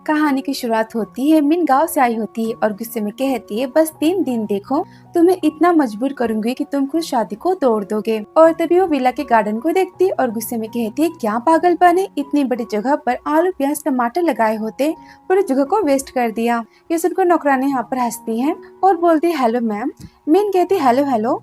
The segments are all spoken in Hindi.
कहानी की शुरुआत होती है। मिन गांव से आई होती है और गुस्से में कहती है, बस 3 दिन देखो, तुम्हें इतना मजबूर करूंगी कि तुम खुद शादी को तोड़ दोगे। और तभी वो विला के गार्डन को देखती है और गुस्से में कहती है, क्या पागलपन है, इतनी बड़ी जगह पर आलू प्याज टमाटर लगाए होते, पूरी जगह को वेस्ट कर दिया। ये सुनकर नौकरानी यहाँ पर हंसती है और बोलती है, हेलो मैम। मिन कहती, हेलो हेलो।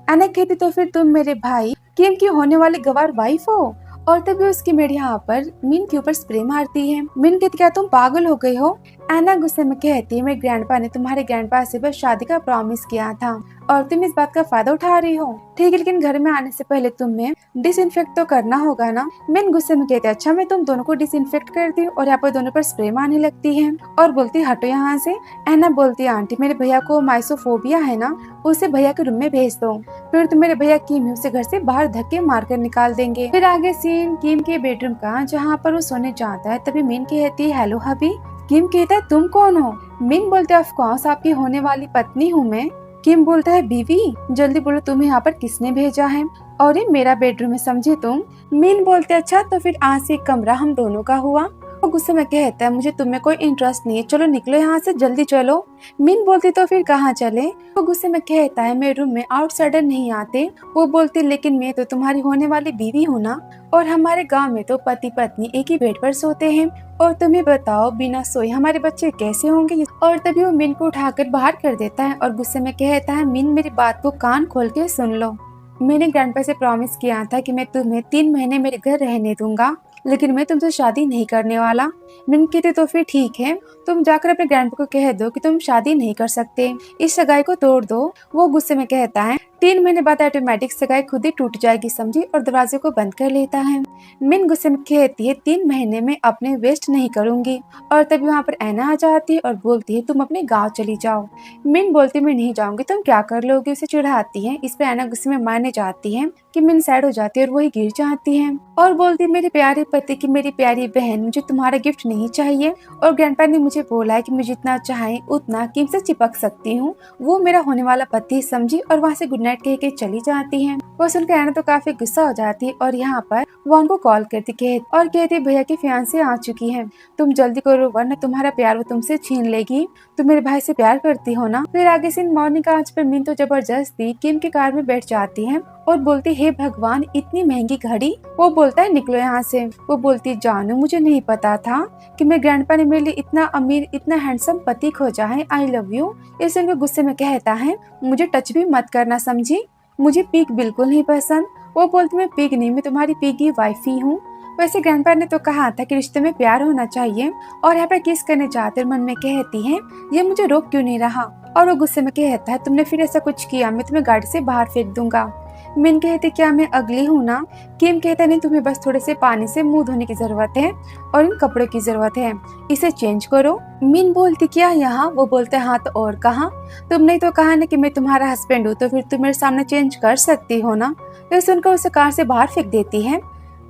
एना कहती, तो फिर तुम मेरे भाई किम की होने वाली गवार वाइफ हो। और तभी उसकी मेड यहाँ पर मिन के ऊपर स्प्रे मारती है। मिन कहती, क्या तुम पागल हो गई हो। एना गुस्से में कहती है, मेरे ग्रैंडपा ने तुम्हारे ग्रैंडपा से बस शादी का प्रॉमिस किया था और तुम इस बात का फायदा उठा रही हो। ठीक है, लेकिन घर में आने से पहले तुम्हें डिसइंफेक्ट तो करना होगा ना। मिन गुस्से में कहती है, अच्छा मैं तुम दोनों को डिसइंफेक्ट करती हूँ। और यहाँ पर दोनों पर स्प्रे मारने लगती है और बोलती, हटो यहाँ से। एना बोलती है, आंटी मेरे भैया को माइसोफोबिया है ना, उसे भैया के रूम में भेज दो, फिर तुम मेरे भैया किम उसे घर से बाहर धक्के मारकर निकाल देंगे। फिर आगे सीन किम के बेडरूम का, जहाँ पर वो सोने जाता है। तभी मिन कहती है, हेलो हबी। किम कहता है, तुम कौन हो। मिन बोलते, ऑफ कोर्स आपकी होने वाली पत्नी हूँ मैं। किम बोलता है, बीवी जल्दी बोलो तुम्हें यहाँ पर किसने भेजा है। और ये मेरा बेडरूम है, समझे तुम। मिन बोलते, अच्छा तो फिर आज से कमरा हम दोनों का हुआ। वो गुस्से में कहता है, मुझे तुम्हें कोई इंटरेस्ट नहीं है, चलो निकलो यहाँ से, जल्दी चलो। मिन बोलती, तो फिर कहाँ चले। वो गुस्से में कहता है, मेरे रूम में आउटसाइडर नहीं आते। वो बोलती, लेकिन मैं तो तुम्हारी होने वाली बीवी हूँ ना, और हमारे गांव में तो पति पत्नी एक ही बेड पर सोते हैं, और तुम्हें बताओ बिना सोए हमारे बच्चे कैसे होंगे। और तभी वो मिन को उठाकर बाहर कर देता है और गुस्से में कहता है, मिन मेरी बात को कान खोल के सुन लो। मैंने ग्रैंडपा से प्रॉमिस किया था कि मैं तुम्हें 3 महीने मेरे घर रहने दूंगा, लेकिन मैं तुमसे शादी नहीं करने वाला। मिन कहते, तो फिर ठीक है, तुम जाकर अपने ग्रैंडपा को कह दो कि तुम शादी नहीं कर सकते, इस सगाई को तोड़ दो। वो गुस्से में कहता है, 3 महीने बाद ऑटोमेटिक सगाई खुद ही टूट जाएगी, समझी, और दरवाजे को बंद कर लेता है। मिन गुस्से में कहती है, 3 महीने में अपने वेस्ट नहीं करूंगी। और तभी वहाँ पर एना आ जाती है और बोलती है, तुम अपने गाँव चली जाओ। मिन बोलती, मैं नहीं जाऊंगी, तुम क्या कर लोगे, उसे चिढ़ाती है। इस पर एना गुस्से में मारने जाती है कि मिन सैड हो जाती है और वही गिर जाती है और बोलती, मेरे प्यारे पति की मेरी प्यारी बहन, मुझे तुम्हारा गिफ्ट नहीं चाहिए, और ग्रैंडपा ने मुझे बोला है कि मैं जितना चाहे उतना किम से चिपक सकती हूँ, वो मेरा होने वाला पति, समझी। और वहाँ से गुड नाइट कह के चली जाती है। वो सुनकर एना तो काफी गुस्सा हो जाती है और यहाँ पर वो उनको कॉल करती और कहती, भैया की फियांसी आ चुकी है, तुम जल्दी करो वरना तुम्हारा प्यार वो तुमसे छीन लेगी। तुम मेरे भाई से प्यार करती हो ना। फिर आगे से मॉर्निंग का आज पर मिन तो जबरदस्ती किम की कार में बैठ जाती है और बोलती, हे भगवान इतनी महंगी घड़ी। वो बोलता है, निकलो यहाँ से। वो बोलती, जानू मुझे नहीं पता था कि मेरे ग्रैंडपा ने मेरे लिए इतना अमीर इतना हैंडसम पति खोजा है, आई लव यू। इस उनके गुस्से में कहता है, मुझे टच भी मत करना, समझी, मुझे पीक बिल्कुल नहीं पसंद। वो बोलती, मैं पीक नहीं, मैं तुम्हारी पीकी वाइफ ही हूँ। वैसे ग्रैंडपा ने तो कहा था कि रिश्ते में प्यार होना चाहिए, और यहाँ पे किस करने जाते मन में कहती है, ये मुझे रोक क्यों नहीं रहा। और वो गुस्से में कहता है, तुमने फिर ऐसा कुछ किया मैं तुम्हें गाड़ी से बाहर फेंक दूंगा। मिन कहती, क्या मैं अगली हूँ ना। किम कहता, नहीं, तुम्हें बस थोड़े से पानी से मुंह धोने की जरूरत है और इन कपड़ों की जरूरत है, इसे चेंज करो। मिन बोलती, क्या यहाँ। वो बोलते हैं, हाँ तो और कहाँ, तुमने तो कहा ना कि मैं तुम्हारा हस्बैंड हूँ, तो फिर तुम मेरे सामने चेंज कर सकती हो ना। तो सुनकर उसे कार से बाहर फेंक देती है।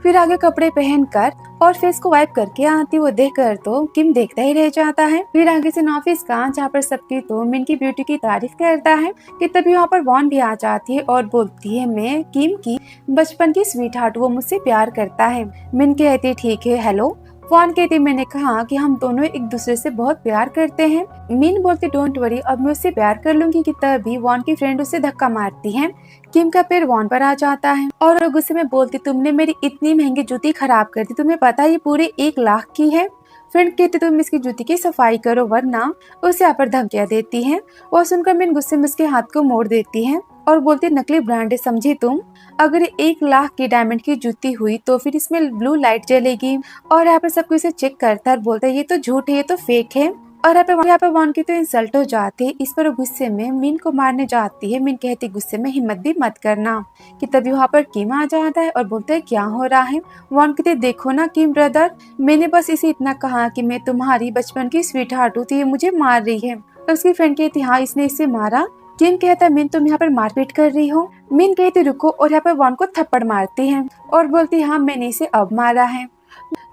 फिर आगे कपड़े पहनकर और फेस को वाइप करके आती, वो देखकर तो किम देखता ही रह जाता है। फिर आगे से ऑफिस का, जहाँ पर सबकी तो मिन की ब्यूटी की तारीफ करता है कि तभी वहाँ पर वॉन भी आ जाती है और बोलती है, मैं किम की बचपन की स्वीट हार्ट, वो मुझसे प्यार करता है। मिन कहती, ठीक है, हेलो। वॉन कहती, मैंने कहा कि हम दोनों एक दूसरे से बहुत प्यार करते हैं। मिन बोलती, डोंट वरी, अब मैं उससे प्यार कर लूंगी। कि तभी वॉन की फ्रेंड उसे धक्का मारती है। किम का पैर वॉन पर आ जाता है और गुस्से में बोलती, तुमने मेरी इतनी महंगी जूती खराब कर दी, तुम्हें पता है ये पूरे 1 लाख की है। फ्रेंड कहती, तुम इसकी जूती की सफाई करो वरना। उसे यहाँ पर धमकियां देती है। वो सुनकर मिन गुस्से में उसके हाथ को मोड़ देती है और बोलती, नकली ब्रांड है, समझी तुम, अगर 1 लाख की डायमंड की जूती हुई तो फिर इसमें ब्लू लाइट जलेगी। और यहाँ पर सब कुछ इसे चेक करता है और बोलता है, ये तो झूठ है, ये तो फेक है। और यहाँ पे वॉन की तो इंसल्ट हो जाती है। इस पर गुस्से में मिन को मारने जाती है। मिन कहती, गुस्से में हिम्मत भी मत करना। कि तभी वहाँ पर किम आ जाता है और बोलता है, क्या हो रहा है। वॉन कहते, देखो ना किम ब्रदर, मैंने बस इसे इतना कहा कि मैं तुम्हारी बचपन की स्वीट हार्ट हूँ, तो ये मुझे मार रही है। तो उसकी फ्रेंड कहती, हाँ इसने इसे मारा। किम कहता है, मिन तुम यहाँ पर मारपीट कर रही हो। मिन कहती, रुको, और यहाँ पर वॉन को थप्पड़ मारती है और बोलती, हाँ मैंने इसे अब मारा है।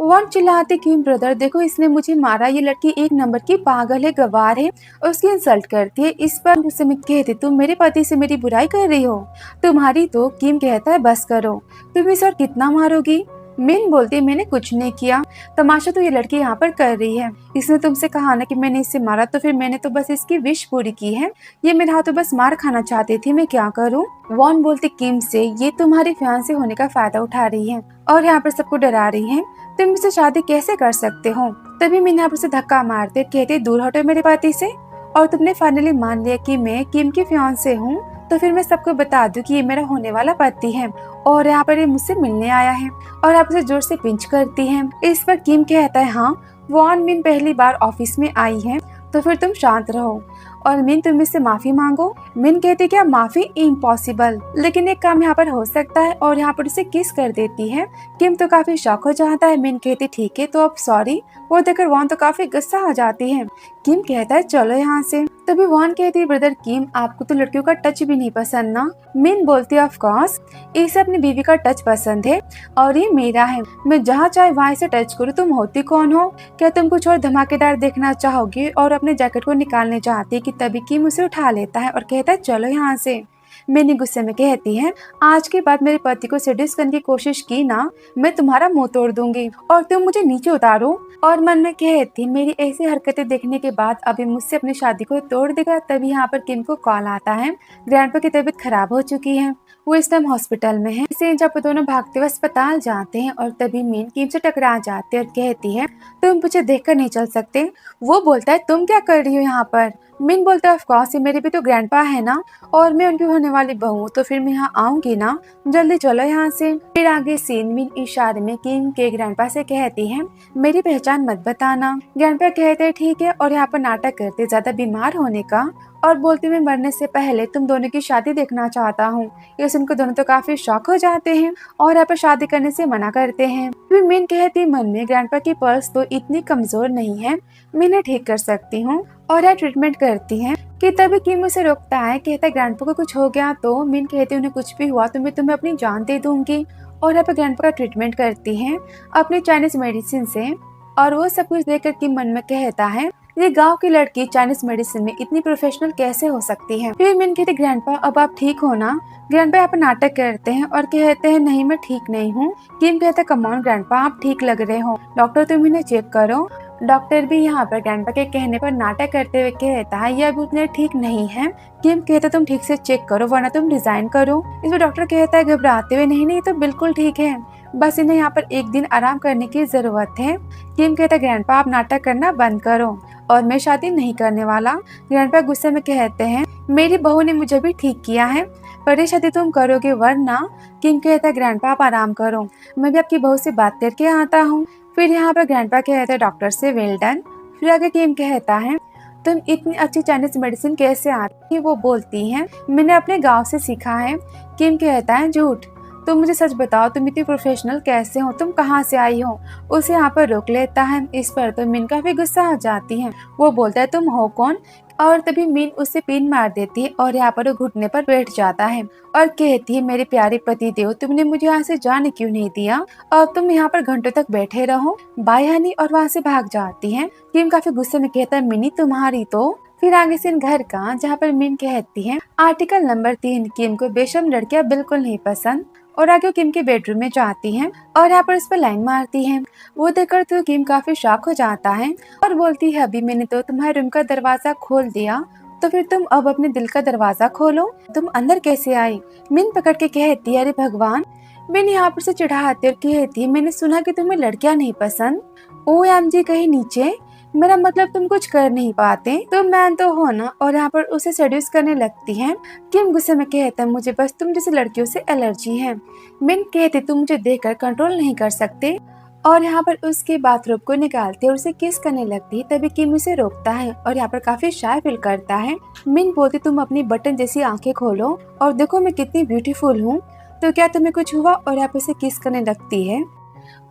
वॉन चिल्लाती, किम ब्रदर देखो इसने मुझे मारा, ये लड़की 1 नंबर की पागल है, गवार है, और उसकी इंसल्ट करती है। इस पर गुस्से में कहती, तुम मेरे पति से मेरी बुराई कर रही हो, तुम्हारी तो। किम कहता है, बस करो, तुम इस और कितना मारोगी। मिन बोलती है मैंने कुछ नहीं किया, तमाशा तो ये लड़की यहाँ पर कर रही है। इसने तुमसे कहा ना कि मैंने इससे मारा, तो फिर मैंने तो बस इसकी विश पूरी की है। ये मेरे हाथों बस मार खाना चाहती थी, मैं क्या करूँ। वॉन बोलती किम से ये तुम्हारी फियांसे होने का फायदा उठा रही है और यहाँ पर सबको डरा रही है। तुम मुझसे शादी कैसे कर सकते हो। तभी मिन यहाँ पर से धक्का मारते कहते दूर हटो मेरे पति से। और तुमने फाइनली मान लिया कि मैं किम की फियांसे हूँ, तो फिर मैं सबको बता दूं कि ये मेरा होने वाला पति है और यहाँ पर ये मुझसे मिलने आया है। और आप उसे जोर से पिंच करती है। इस पर किम कहता है हाँ वॉन मिन पहली बार ऑफिस में आई है, तो फिर तुम शांत रहो और मिन तुम इससे माफी मांगो। मिन कहती क्या माफी इम्पॉसिबल, लेकिन एक काम यहाँ पर हो सकता है और यहाँ पर उसे किस कर देती है। किम तो काफी शॉक हो जाता है। मिन कहती ठीक है तो अब सॉरी। वो देखकर वॉन तो काफी गुस्सा हो जाती है। किम कहता है चलो यहाँ से। तभी वॉन कहती है ब्रदर किम आपको तो लड़कियों का टच भी नहीं पसंद ना। मिन बोलती है ऑफ कोर्स इसे अपनी बीवी का टच पसंद है और ये मेरा है, मैं जहाँ चाहे वहाँ इसे टच करूँ। तुम होती कौन हो, क्या तुम कुछ और धमाकेदार देखना चाहोगी। और अपने जैकेट को निकालने चाहती है कि तभी किम उसे उठा लेता है और कहता है चलो यहाँ से। मिनी गुस्से में कहती है आज के बाद मेरे पति को सेड्यूस करने की कोशिश की ना, मैं तुम्हारा मुंह तोड़ दूंगी और तुम मुझे नीचे उतारो। और मन में कहती मेरी ऐसी हरकतें देखने के बाद अभी मुझसे अपनी शादी को तोड़ देगा। तभी यहाँ पर किम को कॉल आता है। ग्रैंडपा की तबीयत खराब हो चुकी है, वो इस टाइम हॉस्पिटल में है। इसे जब दोनों भागते हुए अस्पताल जाते हैं और तभी मीन किम से टकरा जाती है और कहती है तुम मुझे देखकर नहीं चल सकते। वो बोलता है तुम क्या कर रही हो यहाँ पर। मिन बोलता है ऑफ कोर्स ये मेरे भी तो ग्रैंडपा है ना और मैं उनकी होने वाली बहू, तो फिर मैं यहाँ आऊंगी ना, जल्दी चलो यहाँ से। फिर आगे सीन मिन इशारे में किम के ग्रैंडपा से कहती है मेरी पहचान मत बताना। ग्रैंडपा कहते हैं ठीक है और यहाँ पर नाटक करते ज्यादा बीमार होने का और बोलते मैं मरने से पहले तुम दोनों की शादी देखना चाहता हूँ। ये सुनकर दोनों तो काफी शॉक हो जाते हैं और यहाँ पर शादी करने से मना करते हैं। फिर मिन कहती मन में ग्रैंडपा की पर्स तो इतनी कमजोर नहीं है, मैं इन्हें ठीक कर सकती हूँ और यह ट्रीटमेंट करती है। कि तभी किम उसे रोकता है, कहता है ग्रैंडपा को कुछ हो गया तो। मिन कहती उन्हें कुछ भी हुआ तो मैं तुम्हें अपनी जान दे दूंगी। और यहाँ पर ग्रैंडपा का ट्रीटमेंट करती है अपनी चाइनीज मेडिसिन से। और वो सब कुछ देखकर किम मन में कहता है ये गांव की लड़की चाइनीज मेडिसिन में इतनी प्रोफेशनल कैसे हो सकती है। फिर मिन कहती ग्रैंडपा अब आप ठीक हो ना। ग्रैंडपा यहाँ पर नाटक करते हैं और कहते हैं नहीं मैं ठीक नहीं हूँ। किम कहता है कम ऑन ग्रैंडपा आप ठीक लग रहे हो, डॉक्टर तुम इन्हें चेक करो। डॉक्टर भी यहाँ पर ग्रैंडपा के कहने पर नाटक करते हुए कहता है ये अभी उतने ठीक नहीं है। किम कहता तुम ठीक से चेक करो वरना तुम रिजाइन करो। इस पर डॉक्टर कहता है घबराते हुए नहीं नहीं तो बिल्कुल ठीक है, बस इन्हें यहाँ पर एक दिन आराम करने की जरूरत है। किम कहता ग्रैंडपा आप नाटक करना बंद करो और मैं शादी नहीं करने वाला। ग्रैंडपा गुस्से में कहते हैं मेरी बहू ने मुझे भी ठीक किया है पर ये शादी तुम करोगे वरना। किम कहता है ग्रैंडपा आप आराम करो, मैं भी आपकी बहू से बात करके आता हूँ। फिर यहाँ पर ग्रैंडपा कहते हैं डॉक्टर से वेल डन। फिर आगे किम कहता है तुम इतनी अच्छी चाइनीज मेडिसिन कैसे आती है। वो बोलती है मैंने अपने गांव से सीखा है। किम कहता है झूठ, तुम मुझे सच बताओ तुम इतनी प्रोफेशनल कैसे हो, तुम कहाँ से आई हो। उसे यहाँ पर रोक लेता है। इस पर तो मिन काफी गुस्सा हो जाती है। वो बोलता है तुम हो कौन। और तभी मिन उससे पिन मार देती है और यहाँ पर वो घुटने पर बैठ जाता है और कहती है मेरे प्यारे पति देव तुमने मुझे यहाँ से जाने क्यों नहीं दिया और तुम यहाँ पर घंटों तक बैठे रहो, बाय हनी। और वहाँ से भाग जाती है। किम काफी गुस्से में कहता है मिनी तुम्हारी तो। फिर आगे से घर का जहाँ पर मिन कहती है आर्टिकल नंबर 3 किम को बेशर्म लड़कियां बिल्कुल नहीं पसंद। और आगे किम के बेडरूम में जाती है और यहाँ पर उस पर लाइन मारती है। वो देखकर तो किम काफी शॉक हो जाता है और बोलती है अभी मैंने तो तुम्हारे रूम का दरवाजा खोल दिया, तो फिर तुम अब अपने दिल का दरवाजा खोलो, तुम अंदर कैसे आई। मिन पकड़ के कहती है अरे भगवान। मिन यहाँ पर से चिढ़ाती और कहती है मैंने सुना कि तुम्हें लड़कियां नहीं पसंद। OMG कहीं नीचे, मेरा मतलब तुम कुछ कर नहीं पाते, तुम मैन तो हो ना। और यहाँ पर उसे सेड्यूस करने लगती है। किम गुस्से में कहता है मुझे बस तुम जैसे लड़कियों से एलर्जी है। मिन कहते तुम मुझे देखकर कंट्रोल नहीं कर सकते। और यहाँ पर उसके बाथरूम को निकालती है और उसे किस करने लगती है। तभी किम उसे रोकता है और यहाँ पर काफी शाय फील करता है। मिन बोलती तुम अपनी बटन जैसी आंखें खोलो और देखो मैं कितनी ब्यूटीफुल हूँ, तो क्या तुम्हें कुछ हुआ। और यहाँ पर उसे किस करने लगती है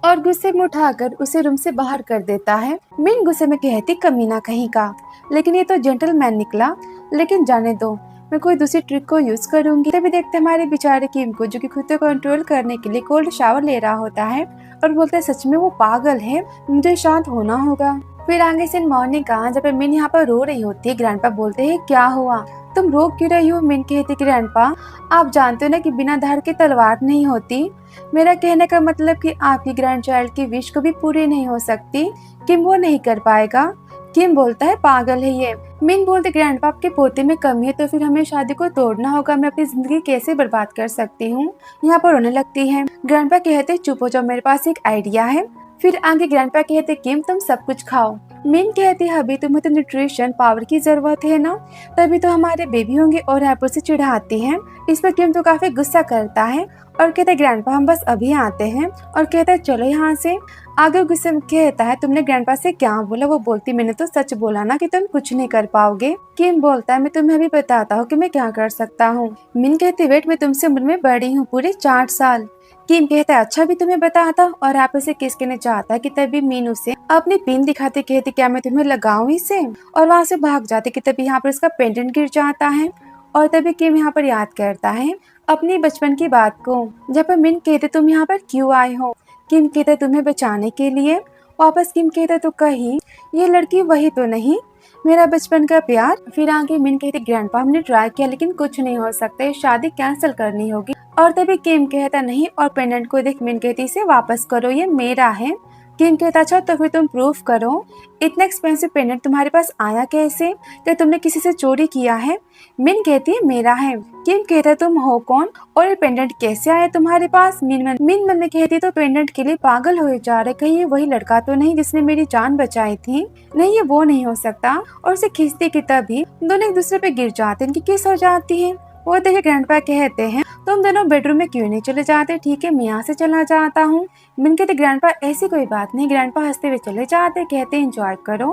और गुस्से में उठाकर उसे रूम से बाहर कर देता है। मिन गुस्से में कहती कमीना कहीं का, लेकिन ये तो जेंटलमैन निकला। लेकिन जाने दो, मैं कोई दूसरी ट्रिक को यूज करूंगी। तभी देखते हमारे बेचारे किम को जो कि खुद को कंट्रोल करने के लिए कोल्ड शावर ले रहा होता है और बोलता है सच में वो पागल है, मुझे शांत होना होगा। फिर आगे से मॉर्निंग का जब मिन यहाँ पर रो रही होती है, ग्रैंडपा बोलते हैं क्या हुआ। तुम रो क्यों रही हो? मिन कहती ग्रैंडपा आप जानते हो ना कि बिना धार के तलवार नहीं होती। मेरा कहने का मतलब कि आपकी ग्रैंड चाइल्ड की विश कभी पूरी नहीं हो सकती। किम वो नहीं कर पाएगा। किम बोलता है पागल है ये। मिन बोलते ग्रैंडपा आपके पोते में कमी है तो फिर हमें शादी को तोड़ना होगा। मैं अपनी जिंदगी कैसे बर्बाद कर सकती हूँ। यहाँ पर रोने लगती है। ग्रैंडपा कहते चुप हो जाओ, मेरे पास एक आइडिया है। फिर आगे ग्रैंडपा कहते किम तुम सब कुछ खाओ। मिन कहती अभी तुम्हें तो न्यूट्रिशन पावर की जरूरत है ना, तभी तो हमारे बेबी होंगे और हैपर से चिढ़ाती है। इस पर किम तो काफी गुस्सा करता है और कहते ग्रैंडपा हम बस अभी आते हैं और कहता है चलो यहाँ से। आगे गुस्से में कहता है तुमने ग्रैंडपा से क्या बोला? वो बोलती मैंने तो सच बोला ना कि तुम कुछ नहीं कर पाओगे। किम बोलता है मैं तुम्हें अभी बताता हूँ कि मैं क्या कर सकता हूँ। मिन कहती वेट मैं तुमसे उम्र में बड़ी हूँ पूरे 4 साल। किम कहता है अच्छा भी तुम्हें बताता और आप उसे किस कहना चाहता है कि तभी मीन उसे अपनी पिन दिखाते कहती क्या मैं तुम्हें लगाऊं इसे, और वहां से भाग जाते कि तभी यहाँ पर उसका पेंडेंट गिर जाता है। और तभी किम यहाँ पर याद करता है अपनी बचपन की बात को जब पर मिन कहते तुम यहाँ पर क्यों आए हो। किम कहते तुम्हें बचाने के लिए। वापस किम कहते तो कहीं ये लड़की वही तो नहीं मेरा बचपन का प्यार। फिर आगे मिन कहती ग्रैंडपा हमने ट्राई किया लेकिन कुछ नहीं हो सकता, ये शादी कैंसिल करनी होगी। और तभी किम कहता नहीं और पेंडेंट को देख मिन कहती इसे वापस करो ये मेरा है। किम कहता अच्छा तो फिर तुम प्रूफ करो इतना एक्सपेंसिव पेंडेंट तुम्हारे पास आया कैसे, क्या तुमने किसी से चोरी किया है? मिन कहती है मेरा है। किम कहता तुम हो कौन और ये पेंडेंट कैसे आया तुम्हारे पास? मिन मन में कहती तो पेंडेंट के लिए पागल हो जा रहे, कहीं ये वही लड़का तो नहीं जिसने मेरी जान बचाई थी? नहीं ये वो नहीं हो सकता। और उसे खींचते की तभी दोनों एक दूसरे पे गिर जाते इनकी किस हो जाती है। वो देखे ग्रैंडपा कहते हैं तुम दोनों बेडरूम में क्यों नहीं चले जाते? ठीक है मैं यहाँ से चला जाता हूँ। मिन कहते ग्रैंडपा ऐसी कोई बात नहीं। ग्रैंडपा हंसते हुए चले जाते कहते एंजॉय करो।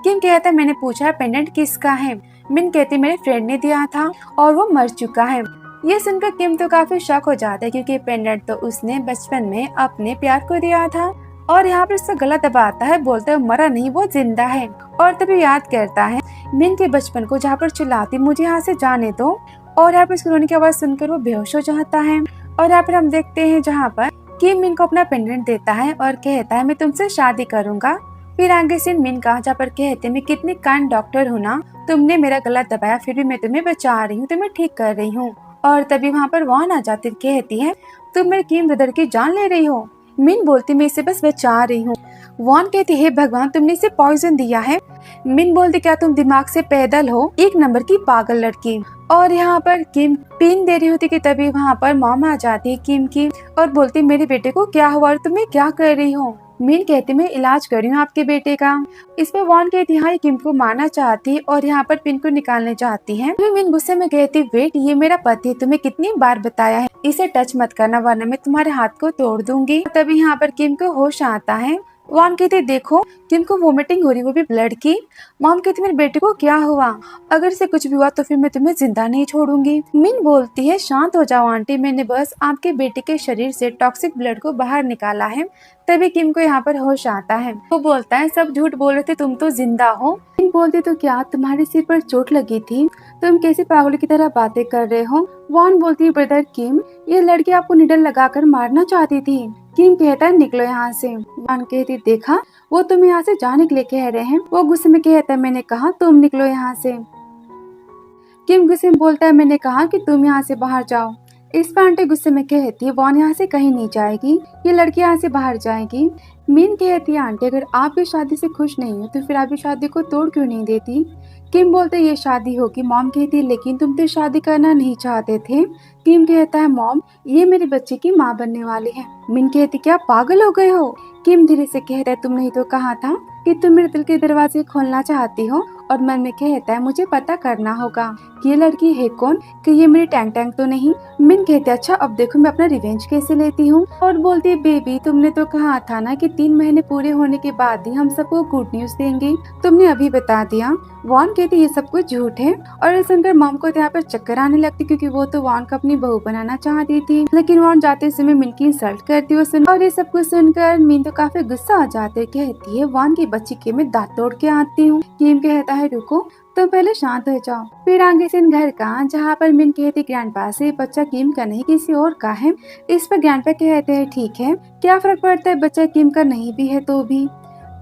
किम कहता मैंने पूछा पेंडेंट किसका है? मिन कहती मेरे फ्रेंड ने दिया था और वो मर चुका है। ये सुनकर किम तो काफी शॉक हो जाता है क्योंकि पेंडेंट तो उसने बचपन में अपने प्यार को दिया था। और यहाँ पर उसका गला दबाता है बोलता है मरा नहीं वो जिंदा है। और तभी याद करता है मिन के बचपन को जहाँ पर चिल्लाती मुझे यहाँ से जाने दो। और यहाँ पर उसके रोने की आवाज सुनकर वो बेहोश हो जाता है। और यहाँ पर हम देखते हैं जहाँ पर किम मिन को अपना पेंडेंट देता है और कहता है मैं तुमसे शादी करूंगा। फिर आगे से मिन कहा जहाँ पर कहते मैं कितनी काइंड डॉक्टर हूँ ना, तुमने मेरा गला दबाया फिर भी मैं तुम्हें बचा रही हूँ, तुम्हें ठीक कर रही हूँ। और तभी वहाँ पर वॉन आ जाती कहती है तुम मेरे किम ब्रदर की जान ले रही हो। मिन बोलती मैं इसे बस बचा रही हूँ। वॉन कहती है भगवान तुमने इसे पॉइजन दिया है। मिन बोलती क्या तुम दिमाग से पैदल हो, एक नंबर की पागल लड़की। और यहाँ पर किम पिन दे रही होती कि तभी वहाँ पर मॉम आ जाती है किम की और बोलती मेरे बेटे को क्या हुआ और तुम्हें क्या कर रही हो? मिन कहती मैं इलाज कर रही हूँ आपके बेटे का। इस पे वॉन कहती हाँ ये किम को मारना चाहती और यहाँ पर पिन को निकालने चाहती है। मिन गुस्से में कहती वेट ये मेरा पति, तुम्हें कितनी बार बताया है इसे टच मत करना वरना मैं तुम्हारे हाथ को तोड़ दूंगी। तभी यहाँ पर किम को होश आता है। वॉन कहते देखो किम को वोमिटिंग हो रही, वो भी ब्लड की। मॉम कहती मेरे बेटे को क्या हुआ, अगर इसे कुछ भी हुआ तो फिर मैं तुम्हें जिंदा नहीं छोड़ूंगी। मिन बोलती है शांत हो जाओ आंटी, मैंने बस आपके बेटे के शरीर से टॉक्सिक ब्लड को बाहर निकाला है। तभी किम को यहाँ पर होश आता है। वो बोलता है सब झूठ बोल रहे थे, तुम तो जिंदा हो। किम बोलती तो क्या तुम्हारे सिर पर चोट लगी थी, तुम कैसे पागल की तरह बातें कर रहे हो? वॉन बोलती है ब्रदर किम ये लड़की आपको निडल लगाकर मारना चाहती थी। किम कहता है निकलो यहाँ से। वॉन कहती देखा वो तुम्हें यहाँ से जाने के लिए कह रहे हैं। वो गुस्से में कहता है मैंने कहा तुम निकलो यहाँ से। किम गुस्से में बोलता है मैंने कहा कि तुम यहाँ से बाहर जाओ। इस पर आंटी गुस्से में कहती है वॉन यहाँ से कहीं नहीं जाएगी, ये लड़की यहाँ से बाहर जाएगी। मीन कहती है आंटी अगर आप भी शादी से खुश नहीं हो तो फिर आप भी शादी को तोड़ क्यों नहीं देती? किम बोलते ये शादी होगी। मॉम कहती है लेकिन तुम तो शादी करना नहीं चाहते थे। किम कहता है मॉम ये मेरे बच्चे की माँ बनने वाली है। मिन कहती क्या पागल हो गए हो? किम धीरे से कहता है तुमने ही तो कहा था कि तुम मेरे दिल के दरवाजे खोलना चाहती हो। और मन में कहता है मुझे पता करना होगा कि ये लड़की है कौन, कि ये मेरी टैंक टैंक तो नहीं। मिन कहते अच्छा अब देखो मैं अपना रिवेंज कैसे लेती हूँ। और बोलती है बेबी तुमने तो कहा था ना कि 3 महीने पूरे होने के बाद ही हम सबको गुड न्यूज देंगे, तुमने अभी बता दिया। वॉन कहती ये सब कुछ झूठ है। और इस सुनकर मॉम को यहाँ पर चक्कर आने लगती क्योंकि वो तो वॉन को अपनी बहू बनाना चाहती थी, लेकिन वॉन जाते समय मिन की इंसल्ट करती है सुन। और ये सब कुछ सुनकर मिन तो काफी गुस्सा आ जाते, कहती है वॉन की बच्ची के मैं दांत तोड़ के आती हूँ। किम कहता है रुको तो पहले शांत हो जाओ। फिर आगे से घर का जहाँ पर मिन कहती ग्रैंडपा से बच्चा किम का नहीं किसी और का है। इस पर ग्रैंडपा कहते हैं ठीक है क्या फर्क पड़ता है, बच्चा किम का नहीं भी है तो भी,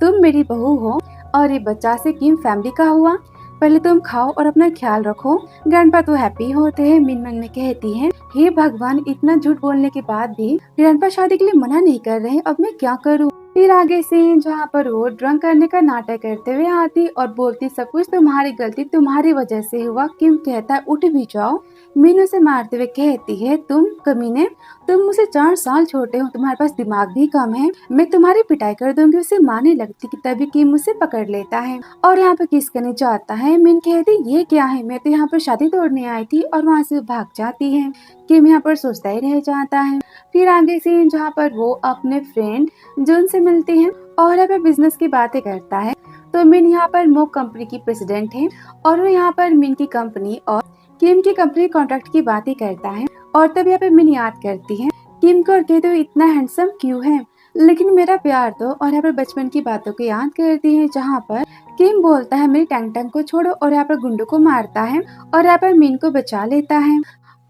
तुम मेरी बहू हो और ये बच्चा से किम फैमिली का हुआ। पहले तुम खाओ और अपना ख्याल रखो। ग्रैंडपा तो हैप्पी होते हैं। मिन मन में कहती है, हे भगवान, इतना झूठ बोलने के बाद भी ग्रैंडपा शादी के लिए मना नहीं कर रहे, अब मैं क्या करूँ। फिर आगे सीन जहाँ पर वो ड्रंक करने का नाटक करते हुए आती और बोलती, सब कुछ तुम्हारी गलती, तुम्हारी वजह से हुआ। किम कहता है, उठ भी जाओ। मीनू से मारते हुए कहती है, तुम कमीने, तुम मुझसे 4 साल छोटे हो, तुम्हारे पास दिमाग भी कम है, मैं तुम्हारी पिटाई कर दूंगी। उसे मारने लगती कि तभी किम मुझसे पकड़ लेता है और यहाँ पे किस करने जाता है। मिन कहती, ये क्या है, मैं तो यहाँ पर शादी तोड़ने आई थी, और वहाँ से भाग जाती है। किम यहाँ पर सोचता ही रह जाता है। फिर आगे सीन जहाँ पर वो अपने फ्रेंड जून से मिलती है और यहाँ पे बिजनेस की बातें करता है। तो मिन यहाँ पर मो कंपनी की प्रेसिडेंट है और वो यहाँ पर मिन की कंपनी और किम की कंपनी कॉन्ट्रैक्ट की बातें करता है। और तब यहाँ पे मिन याद करती है किम को और कहते हुए, इतना हैंडसम क्यों है, लेकिन मेरा प्यार तो। और यहाँ पर बचपन की बातों को याद करती है जहाँ पर किम बोलता है, मेरी टैंग टैंग को छोड़ो, और यहाँ पर गुंडों को मारता है और यहाँ पर मिन को बचा लेता है।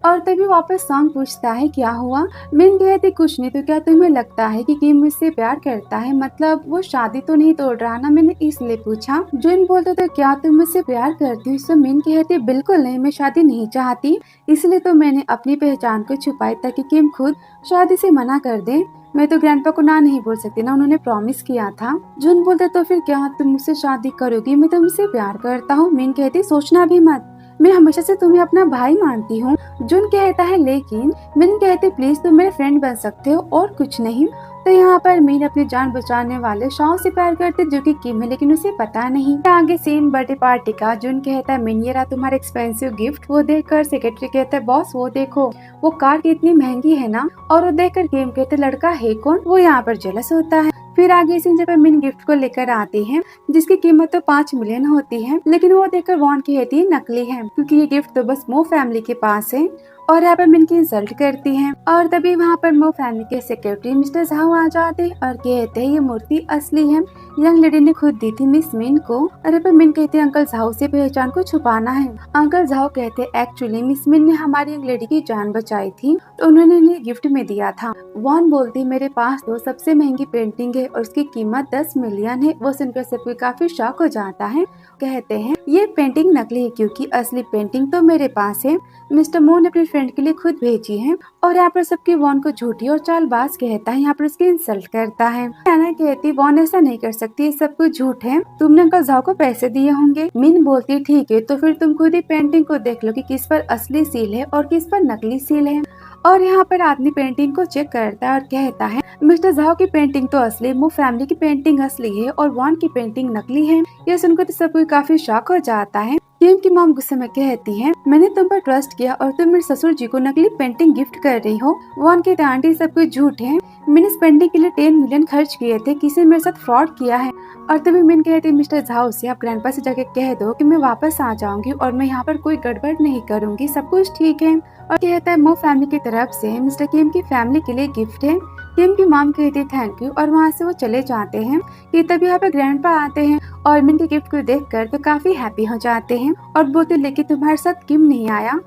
और तभी वापस सॉन्ग पूछता है, क्या हुआ। मिन कहती, कुछ नहीं, तो क्या तुम्हें लगता है कि किम मुझसे प्यार करता है, मतलब वो शादी तो नहीं तोड़ रहा ना, मैंने इसलिए पूछा। जुन बोलते, तो क्या तुम मुझसे प्यार करती हो। तो मिन कहती, बिल्कुल नहीं, मैं शादी नहीं चाहती, इसलिए तो मैंने अपनी पहचान को छुपाई ताकि किम खुद शादी से मना कर दे। मैं तो ग्रैंडपा को ना नहीं बोल सकती ना, उन्होंने प्रॉमिस किया था। जुन बोलते, तो फिर क्या तुम मुझसे शादी करोगी, मैं तुमसे प्यार करता हूँ। मिन कहती, सोचना भी मत, मैं हमेशा से तुम्हें अपना भाई मानती हूँ। जुन कहता है, लेकिन मिन कहते, प्लीज तुम मेरे फ्रेंड बन सकते हो और कुछ नहीं। तो यहाँ पर मीन अपनी जान बचाने वाले शाओ से प्यार करते जो कि किम है, लेकिन उसे पता नहीं। आगे सीन बर्थडे पार्टी का। जुन कहता है, मिन ये रहा तुम्हारा एक्सपेंसिव गिफ्ट। वो देखकर सेक्रेटरी कहता है, बॉस वो देखो, वो कार कितनी महंगी है ना। और वो देखकर किम कहते, लड़का है कौन। वो यहाँ पर जेलस होता है। फिर आगे सीन जब मिन गिफ्ट को लेकर आती है जिसकी कीमत तो 5 मिलियन होती है, लेकिन वो देखकर वॉन कहती है नकली है, क्योंकि ये गिफ्ट तो बस मो फैमिली के पास है। और यहाँ पर मिन की इंसल्ट करती हैं। और तभी वहाँ पर मो फैमिली के सेक्रेटरी मिस्टर झाओ आ जाते हैं और कहते हैं, ये मूर्ति असली है, यंग लेडी ने खुद दी थी मिस मिन को। और पर मिन कहते हैं, अंकल झाओ से पहचान को छुपाना है। अंकल झाओ कहते हैं, एक्चुअली मिस मिन ने हमारी यंग लेडी की जान बचाई थी, तो उन्होंने इन्हें गिफ्ट में दिया था। वॉन बोलती, मेरे पास तो सबसे महंगी पेंटिंग है और उसकी कीमत 10 मिलियन है। वो सुनकर सबको काफी शॉक हो जाता है। कहते हैं, ये पेंटिंग नकली है, क्योंकि असली पेंटिंग तो मेरे पास है, मिस्टर मो ने अपने फ्रेंड के लिए खुद भेजी है। और यहाँ पर सबकी वॉन को झूठी और चालबाज कहता है, यहाँ पर उसकी इंसल्ट करता है। एना कहती, वॉन ऐसा नहीं कर सकती, ये सब कुछ झूठ है, तुमने अंकल झाओ को पैसे दिए होंगे। मिन बोलती, ठीक है, तो फिर तुम खुद ही पेंटिंग को देख लो कि किस पर असली सील है और किस पर नकली सील है। और यहाँ पर आदमी पेंटिंग को चेक करता है और कहता है, मिस्टर झाओ की पेंटिंग तो असली, मो फैमिली की पेंटिंग असली है और वॉन की पेंटिंग नकली है। ये सुनकर तो सब कोई काफी शॉक हो जाता है। किम की मॉम गुस्से में कहती है, मैंने तुम पर ट्रस्ट किया और तुम मेरे ससुर जी को नकली पेंटिंग गिफ्ट कर रही हो। वॉन कहते, आंटी सब कुछ झूठ है, मैंने इस पेंटिंग के लिए 10 मिलियन खर्च किए थे, किसी ने मेरे साथ फ्रॉड किया है। और तभी मिन कहती, मिस्टर झाओ से आप ग्रैंडपा से जाके कह दो कि मैं वापस आ जाऊंगी और मैं यहाँ पर कोई गड़बड़ नहीं करूंगी, सब कुछ ठीक है। और कहता है, मो फैमिली की तरफ से मिस्टर किम की फैमिली के लिए गिफ्ट है। किम की मॉम कहती है, थैंक यू, और वहाँ से वो चले जाते हैं। कि तब यहाँ पे ग्रैंडपा आते हैं और मिन के गिफ्ट को देखकर तो काफी हैप्पी हो जाते हैं और बोलते, लेकिन तुम्हारे साथ किम नहीं आया,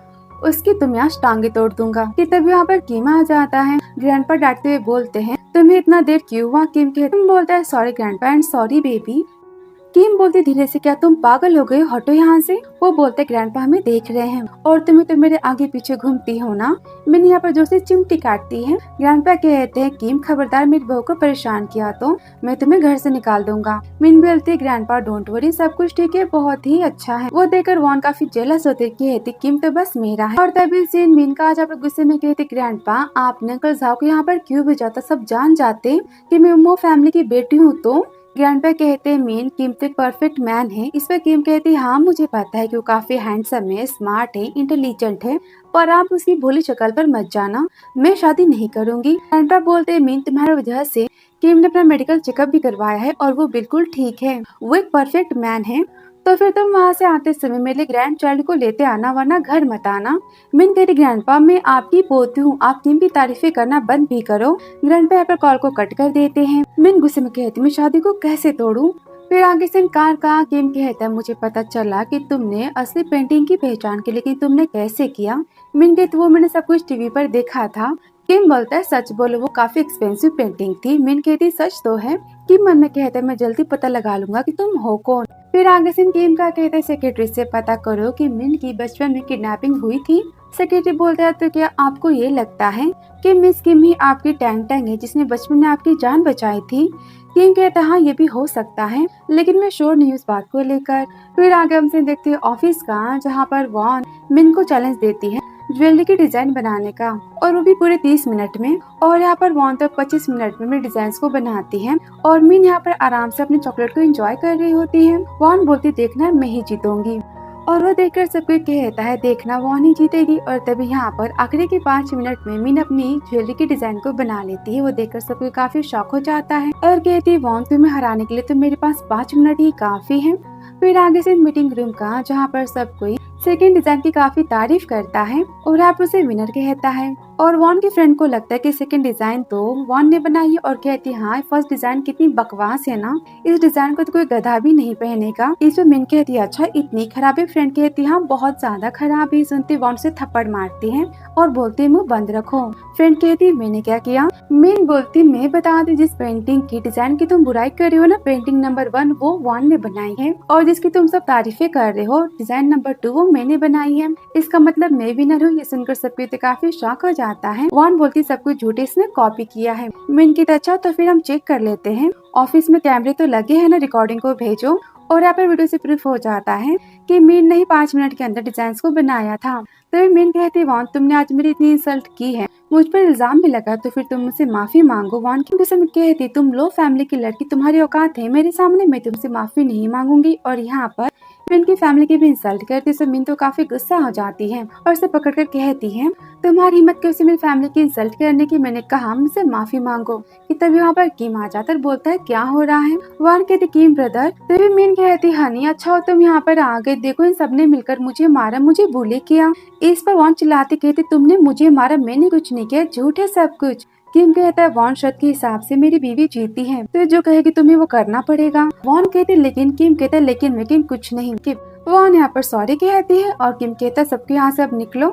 उसकी तुम यहाँ टांगे तोड़ दूंगा। कि तब यहाँ पर किम आ जाता है। ग्रैंडपा डांटते हुए बोलते हैं, तुम्हें इतना देर क्यों हुआ। किम बोलता है, sorry grandpa and sorry baby. Kim बोलती धीरे से, क्या तुम पागल हो गए, हटो यहाँ से। वो बोलते, ग्रैंडपा हमें देख रहे हैं और तुम्हें तो मेरे आगे पीछे घूमती हो ना। मिन यहाँ पर जोर से चिमटी काटती है। ग्रैंडपा कहते हैं, किम खबरदार मेरी बहू को परेशान किया तो मैं तुम्हें घर से निकाल दूंगा। मिन बोलती, ग्रैंडपा डोंट वरी, सब कुछ ठीक है, बहुत ही अच्छा है। वो देखकर वॉन काफी जेलस होते, कहती किम तो बस मेरा है। और तभी सीन मिन का जब गुस्से में कहती, ग्रैंडपा आपने अंकल झाओ को यहाँ पर क्यों भेजा था, सब जान जाते कि मैं मो फैमिली की बेटी हूँ। तो ग्रैंडपा कहते हैं, मीन किम तो परफेक्ट मैन है। इस पर किम कहती, हाँ मुझे पता है कि वो काफी हैंडसम है, स्मार्ट है, इंटेलिजेंट है, पर आप उसकी भोली शक्ल पर मत जाना, मैं शादी नहीं करूंगी। ग्रैंडपा बोलते हैं, मीन तुम्हारी वजह से किम ने अपना मेडिकल चेकअप भी करवाया है और वो बिल्कुल ठीक है, वो एक परफेक्ट मैन है। तो फिर तुम वहाँ से आते समय मेरे लिए ग्रैंड चाइल्ड को लेते आना, वरना घर मत आना। मिन कहती, ग्रैंडपा मैं आपकी पोती हूँ, आप किम की तारीफें करना बंद भी करो। ग्रैंडपा यहाँ पर कॉल को कट कर देते हैं। मिन गुस्से में कहती, मैं शादी को कैसे तोड़ूं। फिर आगे से कार का किम कहता है, मुझे पता चला कि तुमने असली पेंटिंग की पहचान की, लेकिन तुमने कैसे किया। मिन कहती, वो मैंने सब कुछ टीवी पर देखा था, किम बोलता है सच बोलो वो काफी एक्सपेंसिव पेंटिंग थी। मिन कहती सच तो है। किम मन में कहता है मैं जल्दी पता लगा लूंगा कि तुम हो कौन। फिर आगे से किम का कहता है सेक्रेटरी से पता करो कि मिन की बचपन में किडनैपिंग हुई थी। सेक्रेटरी बोलता है तो क्या आपको ये लगता है कि मिस किम ही आपकी टैंग टैंग है जिसने बचपन में आपकी जान बचाई थी। किम कहता है हाँ ये भी हो सकता है, लेकिन मैं श्योर नहीं उस बात को लेकर। फिर आगे हमसे देखते हैं ऑफिस का, जहाँ पर वॉन मिन को चैलेंज देती है ज्वेलरी की डिजाइन बनाने का, और वो भी पूरे 30 मिनट में। और यहाँ पर वॉन तो 25 मिनट में डिजाइन को बनाती है और मिन यहाँ पर आराम से अपने चॉकलेट को एंजॉय कर रही होती है। वॉन बोलती देखना मैं ही जीतूंगी, और वो देखकर सबको कहता है देखना वॉन ही जीतेगी। और तभी यहाँ पर आखिरी के 5 मिनट में मिन अपनी ज्वेलरी की डिजाइन को बना लेती है। वो देखकर सबको काफी शॉक हो जाता है और कहती है वॉन तुम्हें हराने के लिए तो मेरे पास 5 मिनट ही काफी है। फिर आगे से मीटिंग रूम का, जहाँ पर सब कोई सेकंड डिजाइन की काफी तारीफ करता है और आप उसे विनर कहता है। और वॉन के फ्रेंड को लगता है कि सेकंड डिजाइन तो वॉन ने बनाई है, और कहती है हाँ फर्स्ट डिजाइन कितनी बकवास है ना, इस डिजाइन को तो कोई गधा भी नहीं पहनेगा। इस पर मिन कहती है अच्छा इतनी खराब है। फ्रेंड कहती है हाँ बहुत ज्यादा खराब है। सुनते वॉन से थप्पड़ मारती है और बोलती मुँह बंद रखो। फ्रेंड कहती है मैंने क्या किया। मिन बोलती मैं बता दी जिस पेंटिंग की डिजाइन की तुम बुराई कर रही हो ना, पेंटिंग नंबर 1 वो वॉन ने बनाई है, और जिसकी तुम सब तारीफें कर रहे हो डिजाइन नंबर 2 वो मैंने बनाई है। इसका मतलब मैं विनर हूँ। ये सुनकर सबके तो काफी शॉक हो जाता है। वॉन बोलती सब कुछ झूठे इसने कॉपी किया है। मिन की अच्छा तो फिर हम चेक कर लेते हैं, ऑफिस में कैमरे तो लगे हैं ना, रिकॉर्डिंग को भेजो। और यहाँ पर वीडियो से प्रूफ हो जाता है कि मिन ने ही 5 मिनट के अंदर डिजाइन को बनाया था। तो मिन कहती वॉन तुमने आज मेरी इतनी इंसल्ट की है, मुझ पर इल्जाम भी लगा, तो फिर तुम मुझसे माफी मांगो। वॉन की गुस्से में कहती तुम लो फैमिली की लड़की, तुम्हारी औकात है मेरे सामने, मैं तुमसे माफी नहीं मांगूंगी। और यहाँ पर मिन की फैमिली की भी इंसल्ट करती है। मिन तो काफी गुस्सा हो जाती है और उसे पकड़कर कहती है तुम्हारी हिम्मत कैसे मेरी फैमिली की इंसल्ट करने की, मैंने कहा मुझसे माफी मांगो। कि तभी वहाँ पर किम आ जाता है, बोलता है क्या हो रहा है। वॉन कहती किम ब्रदर। तभी मिन कहती हनी अच्छा हो तुम यहाँ पर आ गए, देखो इन सबने मिलकर मुझे मारा, मुझे बुली किया। इस पर वॉन चिल्लाती कहती तुमने मुझे मारा, मैंने कुछ नहीं किया, झूठ है सब कुछ। किम कहता है वॉन शर्त के हिसाब से मेरी बीवी जीती है, तो जो कहेगी तुम्हें वो करना पड़ेगा। वॉन कहती लेकिन, किम कहता है लेकिन कुछ नहीं। किम वॉन यहाँ पर सॉरी कहती है और किम कहता सबके यहाँ से अब निकलो।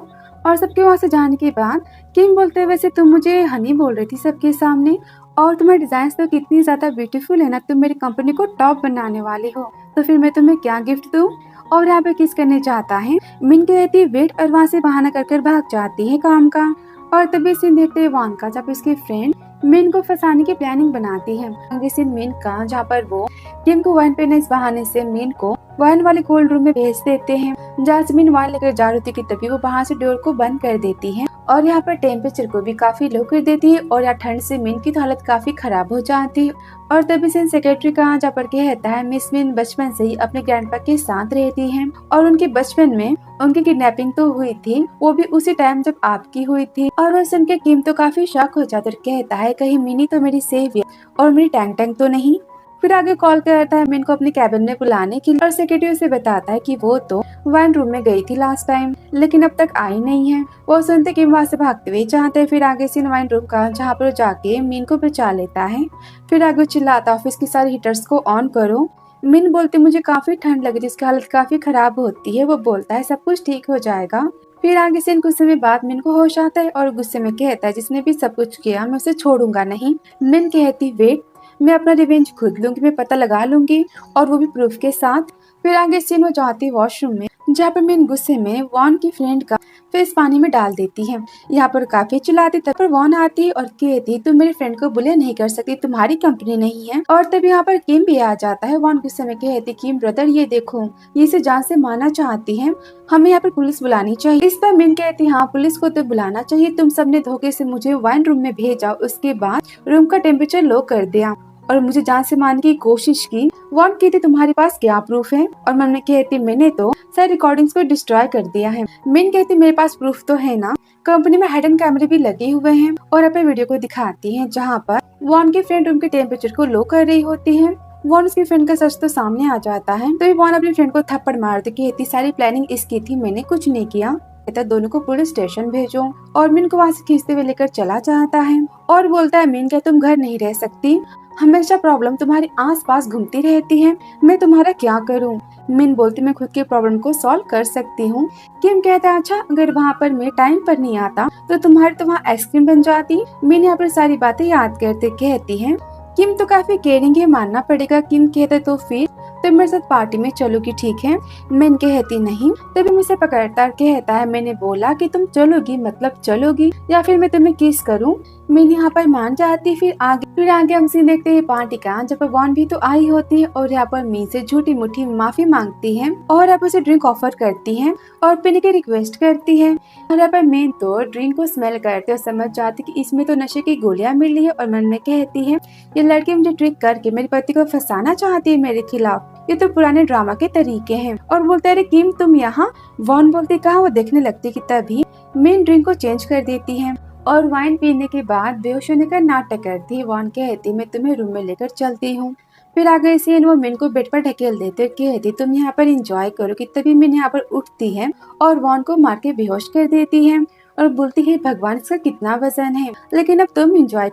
और सबके वहाँ से जाने के बाद किम बोलते हैं वैसे तुम मुझे हनी बोल रही थी सबके सामने, और तुम्हारे डिजाइन तो कितनी ज्यादा ब्यूटीफुल है ना, तुम मेरी कंपनी को टॉप बनाने वाली हो, तो फिर मैं तुम्हें क्या गिफ्ट दूँ। और यहाँ पे किस करने चाहता है। मिन कहती वेट, और वहाँ से बहाना कर भाग जाती है काम का। और तभी सीन देखते हैं वॉन का, जब उसकी फ्रेंड मिन को फंसाने की प्लानिंग बनाती है। आगे सीन मिन का, जहाँ पर वो किम को वाइन पीने इस बहाने से मिन को वाइन वाले कोल्ड रूम में भेज देते हैं, जहाँ से मिन वाइन लेकर जा रही थी कि तभी वो बाहर से डोर को बंद कर देती है और यहाँ पर टेम्परेचर को भी काफी लो कर देती है। और यहाँ ठंड से मिन की तो हालत काफी खराब हो जाती है। और तभी से सेक्रेटरी का जहाँ पर कहता है मिस मिन बचपन से ही अपने ग्रैंडपा के साथ रहती हैं, और उनके बचपन में उनकी किडनैपिंग तो हुई थी, वो भी उसी टाइम जब आपकी हुई थी। और वो सुन के किम तो काफी शॉक हो जाता है, कहता है कहीं मिनी तो मेरी सेवियर और मेरी टैंग टैंग तो नहीं। फिर आगे कॉल करता है मिन को अपने कैबिन में बुलाने के लिए, और सेक्रेटरी उसे बताता है कि वो तो वाइन रूम में गई थी लास्ट टाइम, लेकिन अब तक आई नहीं है। वो सुनते कि वहाँ से भागते हुए चाहते हैं। फिर आगे सीन वाइन रूम का, जहाँ पर जाके मिन को बचा लेता है। फिर आगे चिल्लाता ऑफिस की सारी हीटर्स को ऑन करो। मिन बोलते मुझे काफी ठंड लगी, जिसकी हालत काफी खराब होती है। वो बोलता है सब कुछ ठीक हो जाएगा। फिर आगे से कुछ समय बाद मिन को होश आता है और गुस्से में कहता है जिसने भी सब कुछ किया मैं उसे छोड़ूंगा नहीं। मिन कहती वेट, मैं अपना रिवेंज खुद लूंगी, मैं पता लगा लूंगी, और वो भी प्रूफ के साथ। फिर आगे सीन हो जाती वॉशरूम में, जहाँ पर मिन गुस्से में वॉन की फ्रेंड का फेस पानी में डाल देती है। यहाँ पर काफी चिल्लाती, तब पर वॉन आती है और कहती तुम मेरे फ्रेंड को बुले नहीं कर सकती, तुम्हारी कंपनी नहीं है। और तब यहाँ पर किम भी आ जाता है। वॉन गुस्से में कहती किम ब्रदर ये देखो, ये इसे जान से मारना चाहती है, हमें यहाँ पर पुलिस बुलानी चाहिए। इस पर मिन कहती हाँ पुलिस को तो बुलाना चाहिए, तुम सबने धोखे से मुझे वाइन रूम में भेजा, उसके बाद रूम का टेम्परेचर लो कर दिया और मुझे जान से मारने की कोशिश की। वॉन कहती तुम्हारे पास क्या प्रूफ है। और मन कहती मैंने तो सारी रिकॉर्डिंग्स को डिस्ट्रॉय कर दिया है। मिन कहती मेरे पास प्रूफ तो है ना, कंपनी में हिडन कैमरे भी लगे हुए हैं। और अपने वीडियो को दिखाती है, जहाँ पर वॉन की फ्रेंड रूम के टेम्परेचर को लो कर रही होती है। वॉन उसकी फ्रेंड का सच तो सामने आ जाता है, तो वॉन अपनी फ्रेंड को थप्पड़ मारती कहती सारी प्लानिंग इसकी थी, मैंने कुछ नहीं किया, दोनों को पुलिस स्टेशन भेजो। और मिन को वहाँ से खींचते हुए लेकर चला जाता है और बोलता है मिन क्या तुम घर नहीं रह सकती, हमेशा प्रॉब्लम तुम्हारे आसपास घूमती रहती है, मैं तुम्हारा क्या करूं। मिन बोलती मैं खुद के प्रॉब्लम को सॉल्व कर सकती हूँ। किम कहता है अच्छा अगर वहाँ पर मैं टाइम पर नहीं आता तो तुम्हारी तो वहाँ आइसक्रीम बन जाती। मिन यहाँ पर सारी बातें याद करते कहती है किम तो काफी केयरिंग है, मानना पड़ेगा। किम कहते तो फिर तुम मेरे साथ पार्टी में चलोगी ठीक है। मिन कहती नहीं। तभी मुझे पकड़ता कहता है मैंने बोला कि तुम चलोगी मतलब चलोगी या फिर मैं तुम्हें किस करूं। मिन यहाँ पर मान जाती। फिर आगे हम सीन देखते हैं पार्टी का, जब वॉन भी तो आई होती है और यहाँ पर मीन से झूठी मुठी माफी मांगती है और आप उसे ड्रिंक ऑफर करती है और पीने की रिक्वेस्ट करती है। और यहाँ पर मिन तो ड्रिंक को स्मेल करते और समझ जाती कि इसमें तो नशे की गोलियां मिली है और मन में कहती है ये लड़की मुझे ट्रिक करके मेरे पति को फंसाना चाहती है मेरे खिलाफ, ये तो पुराने ड्रामा के तरीके हैं। और बोलते अरे किम तुम यहाँ। वॉन बोलती कहाँ, वो देखने लगती कि तभी मिन ड्रिंक को चेंज कर देती है और वाइन पीने के बाद बेहोश होने का नाटक करती है। वॉन कहती मैं तुम्हें रूम में लेकर चलती हूँ। फिर आगे सीन वो मिन को बेड पर ढकेल देते कहती तुम यहाँ पर एंजॉय करो कि तभी मिन यहाँ पर उठती है और वॉन को मार के बेहोश कर देती है और बोलती है भगवान इसका कितना वजन है, लेकिन अब तुम एंजॉय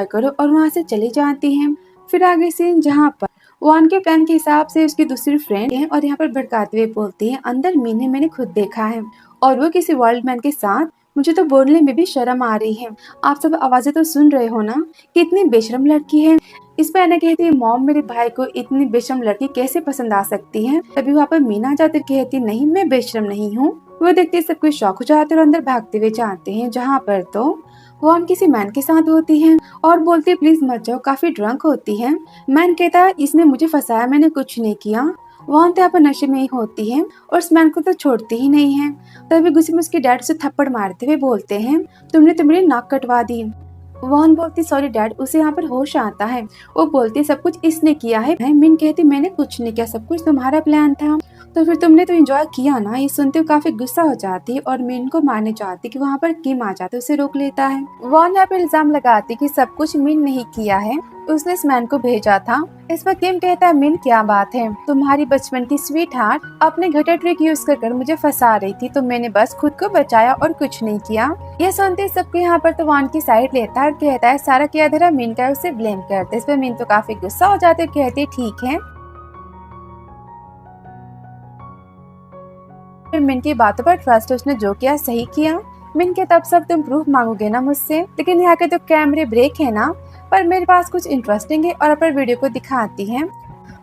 करो और वहाँ से चली जाती है। फिर आगे सीन जहाँ पर वॉन के प्लान के हिसाब से उसकी दूसरी फ्रेंड है और यहाँ पर भड़काते हुए बोलती है अंदर मीन है, मैंने खुद देखा है और वो किसी वर्ल्ड मैन के साथ, मुझे तो बोलने में भी शर्म आ रही है। आप सब आवाजें तो सुन रहे हो ना, कितनी बेशरम लड़की है। इस पर एना कहती है मॉम मेरे भाई को इतनी बेशरम लड़की कैसे पसंद आ सकती है। तभी वहाँ पर मीना जाकर कहती नहीं मैं बेशरम नहीं हूँ। वो देखते सब कुछ शौक हो जाते और अंदर भागते हुए जाते हैं जहाँ पर तो वॉन किसी मैन के साथ होती है और बोलती है प्लीज मत जाओ, काफी ड्रंक होती है। मैन कहता है इसने मुझे फंसाया, मैंने कुछ नहीं किया। वॉन तो यहाँ पर नशे में ही होती है और उस मैन को तो छोड़ती ही नहीं है। तभी गुस्से में उसके डैड उसे थप्पड़ मारते हुए बोलते हैं तुमने तो मेरी नाक कटवा दी। वॉन बोलती सॉरी डैड। उसे यहाँ पर होश आता है। वो बोलती सब कुछ इसने किया है। मिन कहती मैंने कुछ नहीं किया, सब कुछ तुम्हारा प्लान था। तो फिर तुमने तो एंजॉय किया ना। ये सुनते हुए काफी गुस्सा हो जाती है और मिन को मारने जाती कि वहाँ पर किम आ जाते उसे रोक लेता है। वॉन यहाँ पर इल्जाम लगाती कि सब कुछ मिन नहीं किया है, उसने इस मैन को भेजा था। इस पर किम कहता है मिन क्या बात है, तुम्हारी बचपन की स्वीट हार्ट अपने घटिया ट्रिक यूज कर मुझे फंसा रही थी, तो मैंने बस खुद को बचाया और कुछ नहीं किया। ये सुनते सबके यहाँ पर तो वॉन की साइड लेता है और कहता है सारा किया धरा मिन का, उसे ब्लेम करते। इस पर मिन तो काफी गुस्सा हो जाते, कहते ठीक है। फिर मिन की बातों पर ट्रस्ट, उसने जो किया सही किया। मिन के तब सब तुम प्रूफ मांगोगे ना मुझसे, लेकिन यहाँ के तो कैमरे ब्रेक है ना, पर मेरे पास कुछ इंटरेस्टिंग है और पर वीडियो को दिखाती है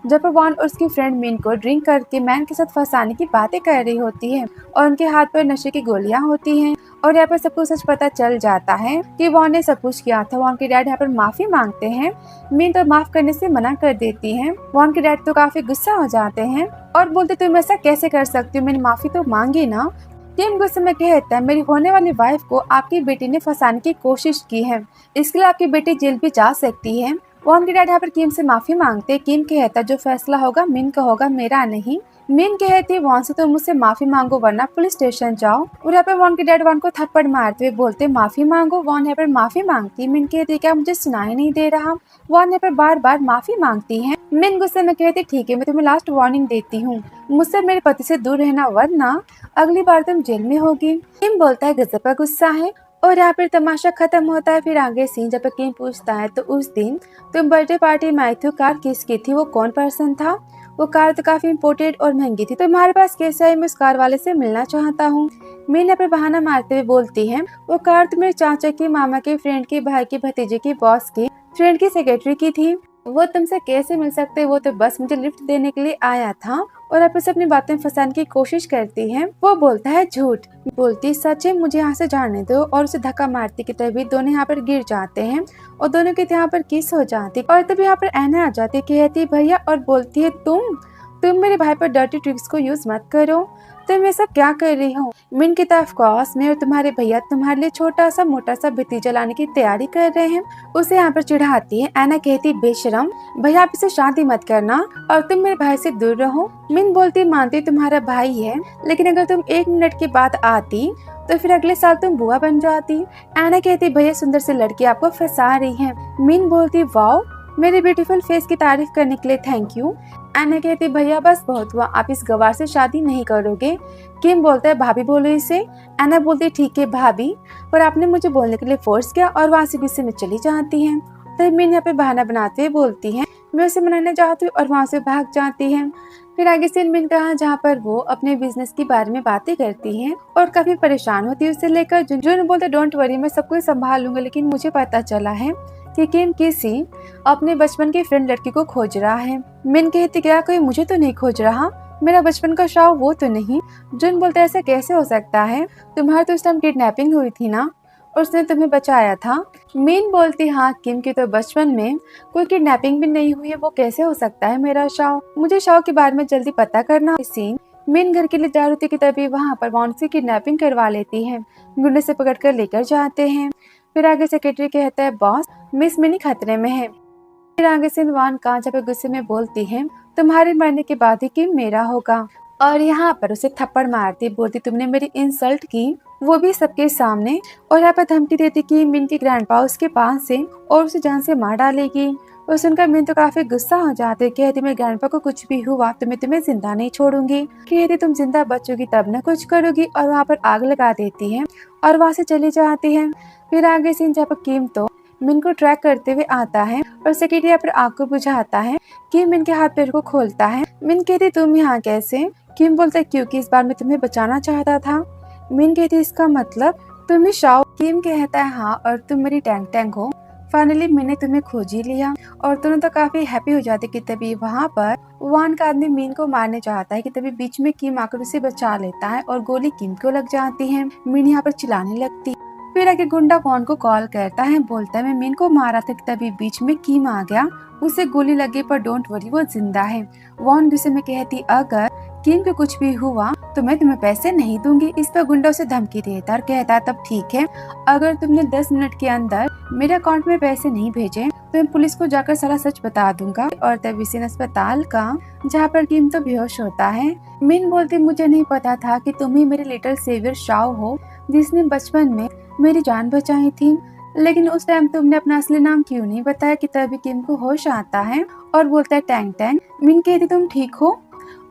जब वॉन और उसकी फ्रेंड मिन को ड्रिंक करके मैन के साथ फंसाने की बातें कर रही होती है और उनके हाथ पर नशे की गोलियां होती हैं और यहाँ पर सबको सच पता चल जाता है कि वॉन ने सब कुछ किया था। वॉन के डैड यहाँ पर माफी मांगते हैं। मिन तो माफ करने से मना कर देती है। वॉन के डैड तो काफी गुस्सा हो जाते हैं और बोलते तुम ऐसा कैसे कर सकती हो, मैंने माफी तो मांगी ना। किम गुस्से में कहता है मेरी होने वाली वाइफ को आपकी बेटी ने फंसाने की कोशिश की है, इसके लिए आपकी बेटी जेल भी जा सकती है। वॉन के डैड यहाँ पर किम से माफी मांगते। किम कहता जो फैसला होगा मिन का होगा, मेरा नहीं। मिन कहती वॉन से तो मुझसे माफी मांगो वरना पुलिस स्टेशन जाओ। और यहाँ पे वॉन के डैड वॉन को थप्पड़ मारते हुए बोलते माफी मांगो। वॉन यहाँ पर माफी मांगती। मिन कहती क्या मुझे सुनाई नहीं दे रहा। वॉन यहाँ पर बार बार माफी मांगती है। मिन गुस्से में कहती ठीक है मैं तुम्हें लास्ट वार्निंग देती हूँ, मुझसे मेरे पति से दूर रहना वरना अगली बार तुम जेल में होगी। किम बोलता है गजब का गुस्सा है और यहाँ पर तमाशा खत्म होता है। फिर आगे सीन जब किम पूछता है तो उस दिन तुम बर्थडे पार्टी में आई थी, कार किसकी थी, वो कौन पर्सन था, वो कार तो काफी इम्पोर्टेंट और महंगी थी, तुम्हारे पास कैसे आई, मैं उस कार वाले से मिलना चाहता हूँ। मीन यहाँ पर बहाना मारते हुए बोलती है वो कार तो मेरे चाचा की, मामा के फ्रेंड की, भाई की, भतीजे की, बॉस की, फ्रेंड की सेक्रेटरी की थी, वो तुमसे कैसे मिल सकते, वो तो बस मुझे लिफ्ट देने के लिए आया था। और आप उसे अपनी बातें फंसाने की कोशिश करती है। वो बोलता है झूठ। बोलती सच है, मुझे यहाँ से जाने दो और उसे धक्का मारती कि तभी दोनों यहाँ पर गिर जाते हैं और दोनों के यहाँ पर किस हो जाती और तभी यहाँ पर ऐना आ जाती, कहती भैया और बोलती है तुम मेरे भाई पर डर्टी ट्रिक्स को यूज मत करो, तुम ये सब क्या कर रही हो। मिन की तरफ कॉस में और तुम्हारे भैया तुम्हारे लिए छोटा सा मोटा सा भतीजा लाने की तैयारी कर रहे हैं, उसे यहाँ पर चिढ़ाती है। ऐना कहती बेशरम, भैया आप इसे शादी मत करना और तुम मेरे भाई से दूर रहो। मिन बोलती मानती तुम्हारा भाई है, लेकिन अगर तुम 1 मिनट के बाद आती तो फिर अगले साल तुम बुआ बन जाती। ऐना कहती भैया सुंदर सी लड़की आपको फंसा रही है। मिन बोलती वाओ, मेरे ब्यूटीफुल फेस की तारीफ करने के लिए थैंक यू। ऐना कहती भैया बस बहुत हुआ, आप इस गवार से शादी नहीं करोगे। किम बोलता है भाभी बोलो इसे। ऐना बोलती ठीक है भाभी, पर आपने मुझे बोलने के लिए फोर्स किया और वहाँ से गुस्से में चली जाती है। तब मीन यहाँ पे बहाना बनाते हुए बोलती है मैं उसे मनाने जाती हूँ और वहाँ से भाग जाती है। फिर आगे सीन मिन का जहाँ पर वो अपने बिजनेस के बारे में बातें करती हैं और काफी परेशान होती है उसे लेकर। जुन बोलते डोंट वरी, मैं सब कुछ संभाल लूंगा, लेकिन मुझे पता चला है कि किम किसी अपने बचपन की फ्रेंड लड़की को खोज रहा है। मिन कहती क्या कोई मुझे तो नहीं खोज रहा, मेरा बचपन का शौक वो तो नहीं। जुन बोलते ऐसा कैसे हो सकता है, तुम्हारी तो उस टाइम किडनैपिंग हुई थी ना और उसने तुम्हें बचाया था। मीन बोलती हाँ किम की तो बचपन में कोई किडनैपिंग भी नहीं हुई है, वो कैसे हो सकता है मेरा शौक, मुझे शौक के बारे में जल्दी पता करना। सीन मीन घर के लिए जा रही थी कि तभी वहाँ पर वॉन से किडनैपिंग करवा लेती है, गुंडे से पकड़ कर लेकर जाते हैं। फिर आगे सेक्रेटरी कहता है बॉस मिस मिनी खतरे में है। फिर आगे से वान कांचा पे गुस्से में बोलती है तुम्हारे मरने के बाद ही किम मेरा होगा, और यहाँ पर उसे थप्पड़ मारती बोलती तुमने मेरी इंसल्ट की, वो भी सबके सामने, और यहाँ पर धमकी देती कि मिन की ग्रैंडपा उसके पास से और उसे जान से मार डालेगी। और सुनकर मिन तो काफी गुस्सा हो जाते, कहती मेरे ग्रैंडपा को कुछ भी हुआ तो मैं तुम्हें जिंदा नहीं छोड़ूंगी, कहती तुम जिंदा बचोगी तब न कुछ करोगी, और वहाँ पर आग लगा देती है और वहाँ से चली जाती है। फिर आगे सीन जहाँ पर किम तो मिन को ट्रैक करते हुए आता है और सेक्रेटरी यहाँ पर आग को बुझाता है। किम मिन के हाथ पैर को खोलता है। मिन कहती तुम यहाँ कैसे? किम बोलता है क्योंकि इस बार मैं तुम्हें बचाना चाहता था। मिन कहती इसका मतलब तुम ही शाओ? किम कहता है हाँ, और तुम मेरी टैंक टैंक हो। फाइनली मैंने तुम्हें खोज ही लिया, और दोनों तो काफी हैप्पी हो जाते कि तभी वहाँ पर वान का आदमी मीन को मारने चाहता है कि तभी बीच में किम आकर उसे बचा लेता है और गोली किम को लग जाती है। मीन यहाँ पर चिल्लाने लगती। फिर आगे गुंडा वॉन को कॉल करता है, बोलता है मैं मीन को मारा था, तभी बीच में किम आ गया, उसे गोली लगी पर डोंट वरी वो जिंदा है। वॉन गुस्से में कहती अगर किम को कुछ भी हुआ तो मैं तुम्हें पैसे नहीं दूंगी। इस पर गुंडा उसे धमकी देता और कहता तब ठीक है, अगर तुमने 10 मिनट के अंदर मेरे अकाउंट में पैसे नहीं भेजे तो मैं पुलिस को जाकर सारा सच बता दूंगा। और तभी सीन अस्पताल का जहाँ पर किम तो बेहोश होता है। मिन बोलती मुझे नहीं पता था कि तुम ही मेरे लिटिल सेवियर शाओ हो जिसने बचपन में मेरी जान बचाई थी, लेकिन उस टाइम तुमने अपना असली नाम क्यों नहीं बताया? कि तभी किम को होश आता है और बोलता है टैंग टैंग। मिन कहती तुम ठीक हो?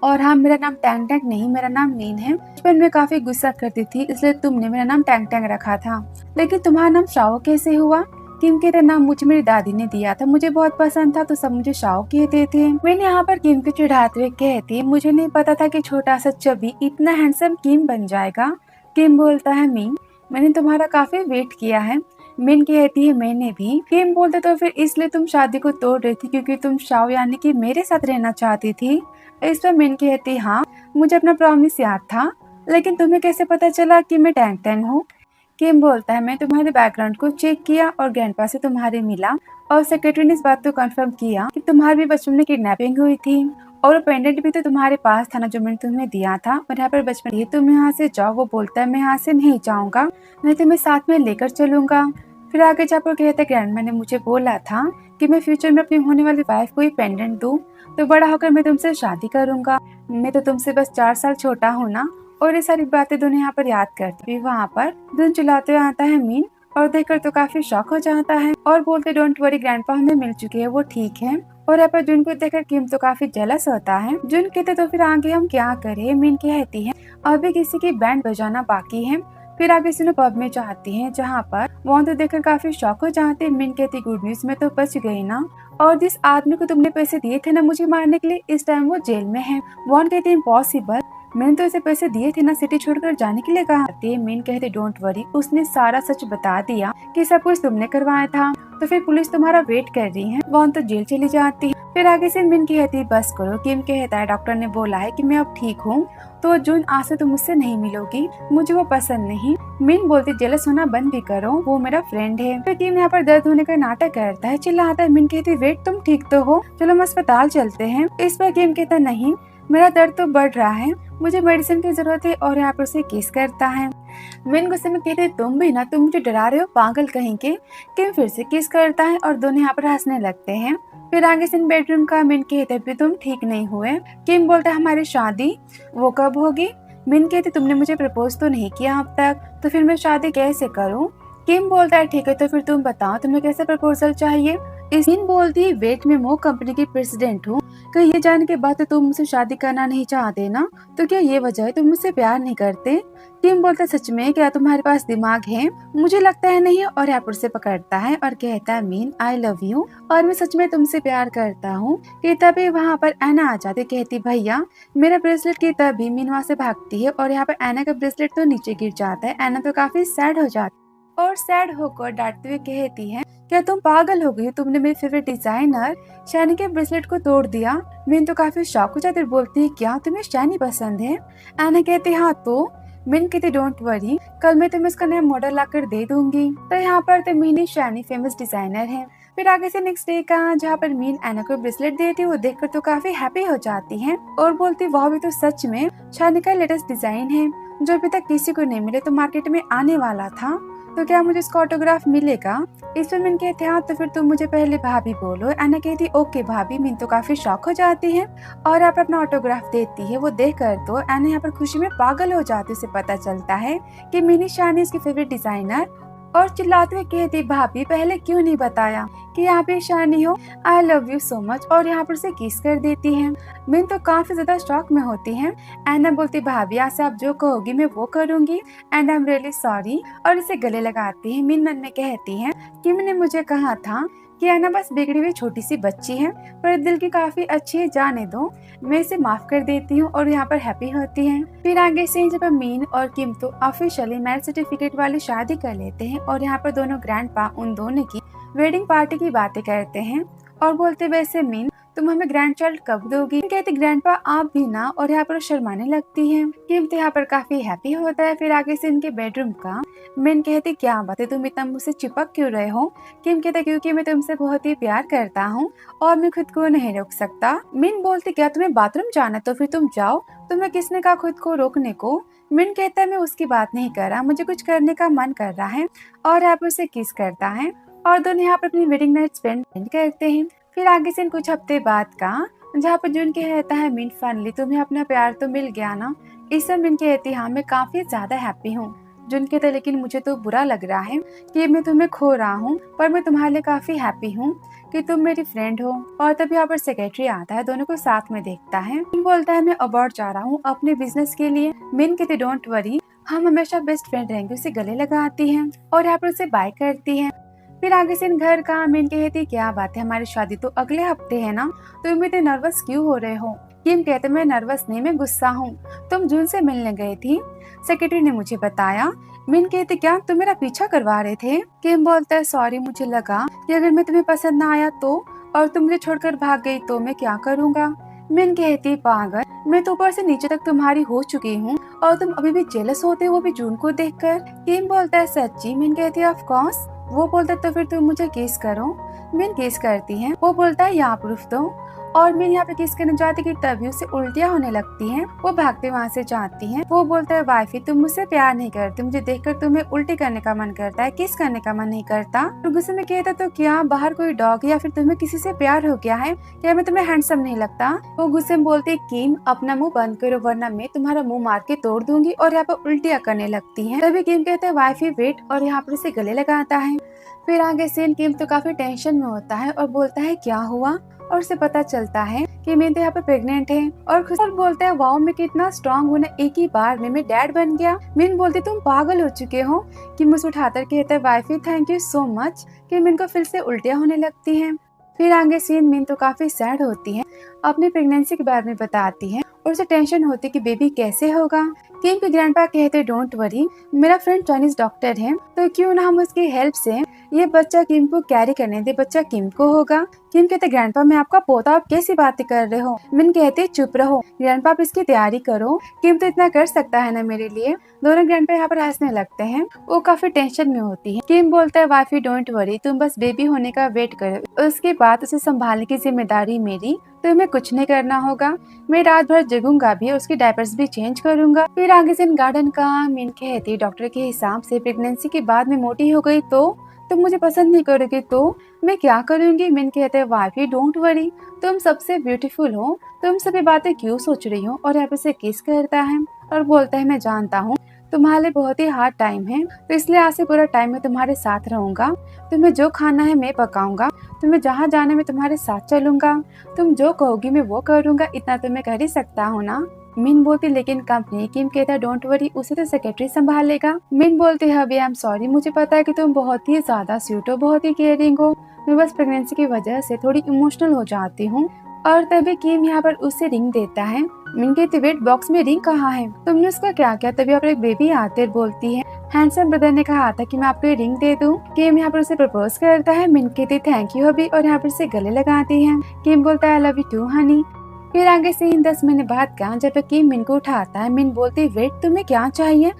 और हाँ मेरा नाम टैंग टैंग नहीं, मेरा नाम मीन है। बचपन में काफी गुस्सा करती थी इसलिए तुमने मेरा नाम टैंग टैंग रखा था, लेकिन तुम्हारा नाम शाओ कैसे हुआ? किम कहते नाम मुझे मेरी दादी ने दिया था, मुझे बहुत पसंद था तो सब मुझे शाओ कहते थे। मैंने यहाँ पर किम को चिढ़ाते हुए कहती मुझे नहीं पता था कि छोटा सा चबी इतना हैंडसम किम बन जाएगा। किम बोलता है मीन मैंने तुम्हारा काफी वेट किया है। मिन कहती है मैंने भी। किम बोलते तो फिर इसलिए तुम शादी को तोड़ रही थी क्योंकि तुम शाओ यानी कि मेरे साथ रहना चाहती थी? इस पर मिन कहती हाँ मुझे अपना प्रॉमिस याद था, लेकिन तुम्हें कैसे पता चला कि मैं टैंग टैंग हूँ? किम बोलता है मैं तुम्हारे बैकग्राउंड को चेक किया और ग्रैंडपा से तुम्हारे मिला, और सेक्रेटरी ने इस बात को कंफर्म किया कि तुम्हारी भी बचपन में किडनैपिंग हुई थी, और पेंडेंट भी तो तुम्हारे पास था ना जो मैंने तुम्हें दिया था। और यहाँ पर बचपन ये तुम यहाँ से जाओ। वो बोलता है मैं यहाँ से नहीं जाऊंगा, मैं तुम्हें साथ में लेकर चलूंगा। फिर आगे जाकर कहता है ग्रैंडमा ने मुझे बोला था कि मैं फ्यूचर में अपनी होने वाली वाइफ को ही पेंडेंट दूं, तो बड़ा होकर मैं तुमसे शादी करूंगा। मैं तो तुमसे बस 4 साल छोटा हूँ ना। और ये सारी बातें दोनों यहाँ पर याद करती। वहाँ पर धुन चलाते हुए आता है मीन, और देखकर तो काफी शॉक हो जाता है और बोलते डोंट वरी ग्रैंडपा हमें मिल चुके हैं, वो ठीक है। और यहाँ पर जुन को देखकर किम तो काफी जेलस होता है। जुन कहते तो फिर आगे हम क्या करें? मीन कहती है अभी किसी की बैंड बजाना बाकी है। फिर आगे सुनो पब में जाती हैं जहाँ पर वॉन तो देखकर काफी शॉक हो जाते हैं। मिन कहती गुड न्यूज में तो बच गई ना, और जिस आदमी को तुमने पैसे दिए थे ना मुझे मारने के लिए, इस टाइम वो जेल में है। वॉन कहती इम्पॉसिबल, मैंने तो इसे पैसे दिए थे ना सिटी छोड़कर जाने के लिए कहा। मीन कहते डोंट वरी, उसने सारा सच बता दिया कि सब कुछ तुमने करवाया था, तो फिर पुलिस तुम्हारा वेट कर रही है। वॉन तो जेल चली जाती है। फिर आगे से मिन कहती बस करो। किम कहता है डॉक्टर ने बोला है कि मैं अब ठीक हूँ, तो जुन आज से तुम मुझसे नहीं मिलोगी, मुझे वो पसंद नहीं। मिन बोलती जेलस होना बंद भी करो, वो मेरा फ्रेंड है। फिर किम यहाँ पर दर्द होने का नाटक करता है, चिल्लाता है। मिन कहती वेट तुम ठीक तो हो, चलो हम अस्पताल चलते हैं। इस पर किम कहता नहीं मेरा दर्द तो बढ़ रहा है, मुझे मेडिसिन की जरूरत है, और यहाँ पर उसे किस करता है। मिन गुस्से में कहते तुम भी ना, तुम मुझे डरा रहे हो पागल कहीं के। किम फिर से किस करता है और दोनों यहाँ पर हंसने लगते हैं। फिर आगे से बेडरूम का मिन कहते भी तुम ठीक नहीं हुए। किम बोलता है हमारी शादी वो कब होगी? मिन कहते तुमने मुझे प्रपोज तो नहीं किया अब तक, तो फिर मैं शादी कैसे करूँ? किम बोलता है ठीक है तो फिर तुम बताओ तुम्हें कैसे प्रपोजल चाहिए। मिन बोलती वेट मैं मो कंपनी की प्रेसिडेंट हूँ, कहीं ये जानने के बाद तो तुम मुझसे शादी करना नहीं चाहते ना? तो क्या ये वजह है तुम मुझसे प्यार नहीं करते? किम बोलता सच में क्या तुम्हारे पास दिमाग है? मुझे लगता है नहीं। और रैपर से पकड़ता है और कहता है मीन आई लव यू और मैं सच में तुमसे प्यार करता हूँ। कि तभी वहाँ पर एना आ जाती, कहती भैया मेरा ब्रेसलेट। की तभी मीन वहाँ से भागती है और यहाँ पर एना का ब्रेसलेट तो नीचे गिर जाता है। एना तो काफी सैड हो जाती और सैड होकर डांटते हुए कहती है क्या तुम पागल हो गई? तुमने मेरे फेवरेट डिजाइनर शैनी के ब्रेसलेट को तोड़ दिया। मीन तो काफी शॉक हो जाती है, बोलती है क्या तुम्हें शैनी पसंद है? एना कहती हाँ तो। मीन कहती डोंट वरी, कल मैं तुम्हें इसका नया मॉडल लाकर दे दूंगी। तो यहाँ पर तो मीन शैनी फेमस डिजाइनर है। फिर आगे से नेक्स्ट डे का जहाँ पर मीन एना को ब्रेसलेट देती है, वो देखकर तो काफी हैप्पी हो जाती है और बोलती वाह भी तो सच में शैनी का लेटेस्ट डिजाइन है जो अभी तक किसी को नहीं मिले, तो मार्केट में आने वाला था। तो क्या मुझे इसका ऑटोग्राफ मिलेगा? इस पर मीन कहते हाँ तो फिर तुम मुझे पहले भाभी बोलो। एना कहती ओके भाभी। मीन तो काफी शॉक हो जाती है और आप अपना ऑटोग्राफ देती है। वो देखकर तो एना यहाँ पर खुशी में पागल हो जाती है। उसे पता चलता है कि मिनी शानी इसकी फेवरेट डिजाइनर और चिल्लाते हुए कहती भाभी पहले क्यों नहीं बताया कि यहाँ पे शानी हो, आई लव यू सो मच। और यहाँ पर से किस कर देती है। मीन तो काफी ज्यादा शॉक में होती है। एना बोलती भाभी आज से आप जो कहोगी मैं वो करूंगी and I am really sorry और इसे गले लगाती है। मीन मन में कहती है कि मैंने मुझे कहा था कि एना बस बिगड़ी हुई छोटी सी बच्ची है पर दिल की काफी अच्छी है, जाने दो मैं इसे माफ कर देती हूँ। और यहाँ पर हैप्पी होती है। फिर आगे से जब मीन और किम तो ऑफिशियली मैरिज सर्टिफिकेट वाली शादी कर लेते हैं और यहाँ पर दोनों ग्रैंडपा उन दोनों की वेडिंग पार्टी की बातें करते हैं और बोलते वैसे मीन तुम हमें ग्रैंड चाइल्ड कब दोगी? कहते ग्रैंडपा आप भी ना। और यहाँ पर शर्माने लगती है। किम तो यहाँ पर काफी हैप्पी होता है। फिर आगे से इनके बेडरूम का मीन कहती क्या बात है तुम इतना मुझसे चिपक क्यों रहे हो? किम कहते क्योंकि मैं तुमसे बहुत ही प्यार करता हूँ और मैं खुद को नहीं रोक सकता। मीन बोलती क्या तुम्हें बाथरूम जाना तो फिर तुम जाओ, तुम्हें किसने कहा खुद को रोकने को? मीन कहता है मैं उसकी बात नहीं कर रहा, मुझे कुछ करने का मन कर रहा है। और यहाँ पर उसे किस करता है और दोनों यहाँ पर अपनी वेडिंग नाइट स्पेंड करते हैं। फिर आगे से कुछ हफ्ते बाद का जहाँ पर जून कहता है मीन फाइनली तुम्हें अपना प्यार तो मिल गया ना? इस समय मीन कहती हाँ मैं काफी ज्यादा हैप्पी हूँ। जून कहते लेकिन मुझे तो बुरा लग रहा है कि मैं तुम्हें खो रहा हूँ, पर मैं तुम्हारे लिए काफी हैप्पी हूँ कि तुम मेरी फ्रेंड हो। और तभी यहाँ पर सेक्रेटरी आता है, दोनों को साथ में देखता है। बोलता है मैं अबाउट जा रहा हूँ अपने बिजनेस के लिए। मीन कहती डोंट वरी हम हमेशा बेस्ट फ्रेंड रहेंगे। उसे गले लगाती है और यहाँ पर उसे बाय करती है। फिर आगे से घर का मीन कहती क्या बात है हमारी शादी तो अगले हफ्ते है ना, तुम इतने नर्वस क्यों हो रहे हो? किम कहते मैं नर्वस नहीं मैं गुस्सा हूँ, तुम जून से मिलने गई थी, सेक्रेटरी ने मुझे बताया। मीन कहते क्या तुम मेरा पीछा करवा रहे थे? किम बोलता है सॉरी मुझे लगा कि अगर मैं तुम्हें पसंद ना आया तो और तुम मुझे छोड़कर भाग गई तो मैं क्या करूँगा? मीन कहती पागल मैं तो ऊपर से नीचे तक तुम्हारी हो चुकी हूँ और तुम अभी भी जेलस होते हो वो भी जून को देखकर। किम बोलता है सच्ची? मीन कहती है ऑफ कोर्स। वो बोलता तो फिर तुम मुझे किस करो। मीन किस करती है। वो बोलता है यहाँ प्रूफ दो और मीन यहाँ पे किस करने जाती कि तभी उसे उल्टियाँ होने लगती हैं। वो भागते वहाँ से जाती हैं। वो बोलता है वाइफी तुम मुझसे प्यार नहीं करती, मुझे देखकर तुम्हें उल्टी करने का मन करता है, किस करने का मन नहीं करता। तो गुस्से में कहता तो क्या बाहर कोई डॉग या फिर तुम्हें किसी से प्यार हो गया है? क्या मैं तुम्हें हैंडसम नहीं लगता? वो गुस्से में बोलती किम अपना मुंह बंद करो वरना मैं तुम्हारा मुंह मार के तोड़ दूंगी। और यहाँ पर उल्टियाँ करने लगती है। तभी किम कहता है वाइफी वेट और यहाँ पर उसे गले लगाता है। फिर आगे सीन किम तो काफी टेंशन में होता है और बोलता है क्या हुआ? और उसे पता चलता है कि मीन तो यहाँ पे प्रेग्नेंट है और खुद बोलता है वाओ मैं कितना स्ट्रॉन्ग हूँ ना, एक ही बार में मैं डैड बन गया। मीन बोलती तुम पागल हो चुके हो। कि मुझे उठाकर कहता है wifey thank you so much. कि मीन को फिर से उल्टियाँ होने लगती हैं। फिर आगे सीन मीन तो काफी सैड होती है, अपनी प्रेगनेंसी के बारे में बताती है और उसे टेंशन होती कि बेबी कैसे होगा। किम के ग्रैंडपा कहते डोंट वरी मेरा फ्रेंड चाइनीज डॉक्टर है तो क्यों ना हम उसकी हेल्प से ये बच्चा किम को कैरी करने दे, बच्चा किम को होगा। किम कहते ग्रैंडपा मैं आपका पोता, आप कैसी बातें कर रहे हो? मिन कहते चुप रहो ग्रैंडपा, आप इसकी तैयारी करो, किम तो इतना कर सकता है ना मेरे लिए। दोनों ग्रैंडपा यहाँ पर हंसने लगते हैं। वो काफी टेंशन में होती है। किम बोलता है वाइफी डोंट वरी तुम बस बेबी होने का वेट करो, उसके बाद उसे संभालने की जिम्मेदारी मेरी, तुम्हें कुछ नहीं करना होगा। मैं रात भर जगूंगा भी और उसके डायपर्स भी चेंज करूंगा। फिर आगे से गार्डन का मीन कहती डॉक्टर के हिसाब से प्रेगनेंसी के बाद में मोटी हो गई तो तुम मुझे पसंद नहीं करोगे तो मैं क्या करूंगी। मिन कहते हैं वाइफी डोंट वरी तुम सबसे ब्यूटीफुल हो, तुम सभी बातें क्यों सोच रही हो। और यहाँ पे से किस करता है और बोलता है मैं जानता हूँ तुम्हारे लिए बहुत ही हार्ड टाइम है तो इसलिए आज से पूरा टाइम मैं तुम्हारे साथ रहूंगा, तुम्हें जो खाना है मैं पकाऊंगा, तुम्हें जहाँ जाने में तुम्हारे साथ चलूंगा, तुम जो कहोगी मैं वो करूंगा, इतना तो मैं कर ही सकता हूँ ना। मिन बोलती लेकिन कंपनी। किम कहता डोंट वरी, उसे तो सेक्रेटरी संभालेगा। मिन बोलती हबी आई एम सॉरी, मुझे पता है कि तुम बहुत ही ज्यादा स्वीट हो, बहुत ही केयरिंग हो, मैं बस प्रेगनेंसी की वजह से थोड़ी इमोशनल हो जाती हूँ। और तभी किम यहाँ पर उसे रिंग देता है। मिन कहती वेट बॉक्स में रिंग कहाँ है, तुमने उसका क्या किया? तभी यहाँ पर एक बेबी आते बोलती है हैंडसम ब्रदर ने कहा था कि मैं आपको ये रिंग दे दूं। किम यहाँ पर उसे प्रपोज करता है। मिन कहती थैंक यू हबी और यहाँ पर उसे गले लगाती है। किम बोलता है I love you too honey. फिर आगे से 10 महीने बाद का जब किम मिन को उठाता है। मिन बोलती वेट तुम्हें क्या चाहिए,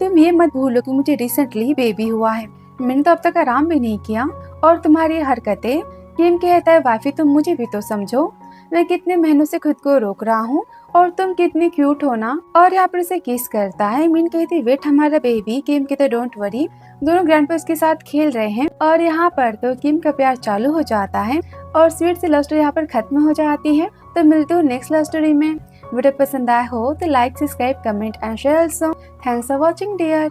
तुम ये मत भूलो कि मुझे रिसेंटली बेबी हुआ है, मैंने तो अब तक आराम भी नहीं किया और तुम्हारी हरकतें। किम कहता है वाइफी तुम मुझे भी तो समझो, मैं कितने महीनों से खुद को रोक रहा हूँ और तुम कितनी क्यूट हो ना। और यहाँ पर उसे किस करता है। मिन कहती वेट हमारा बेबी। किम कहते डोंट वरी। दोनों ग्रैंडपेरेंट्स के साथ खेल रहे हैं और यहाँ पर तो किम का प्यार चालू हो जाता है और स्वीट सी लव स्टोरी यहाँ पर खत्म हो जाती है। तो मिलते हो नेक्स्ट लव स्टोरी में। वीडियो पसंद आया हो तो like, subscribe, comment and share also. Thanks for watching dear.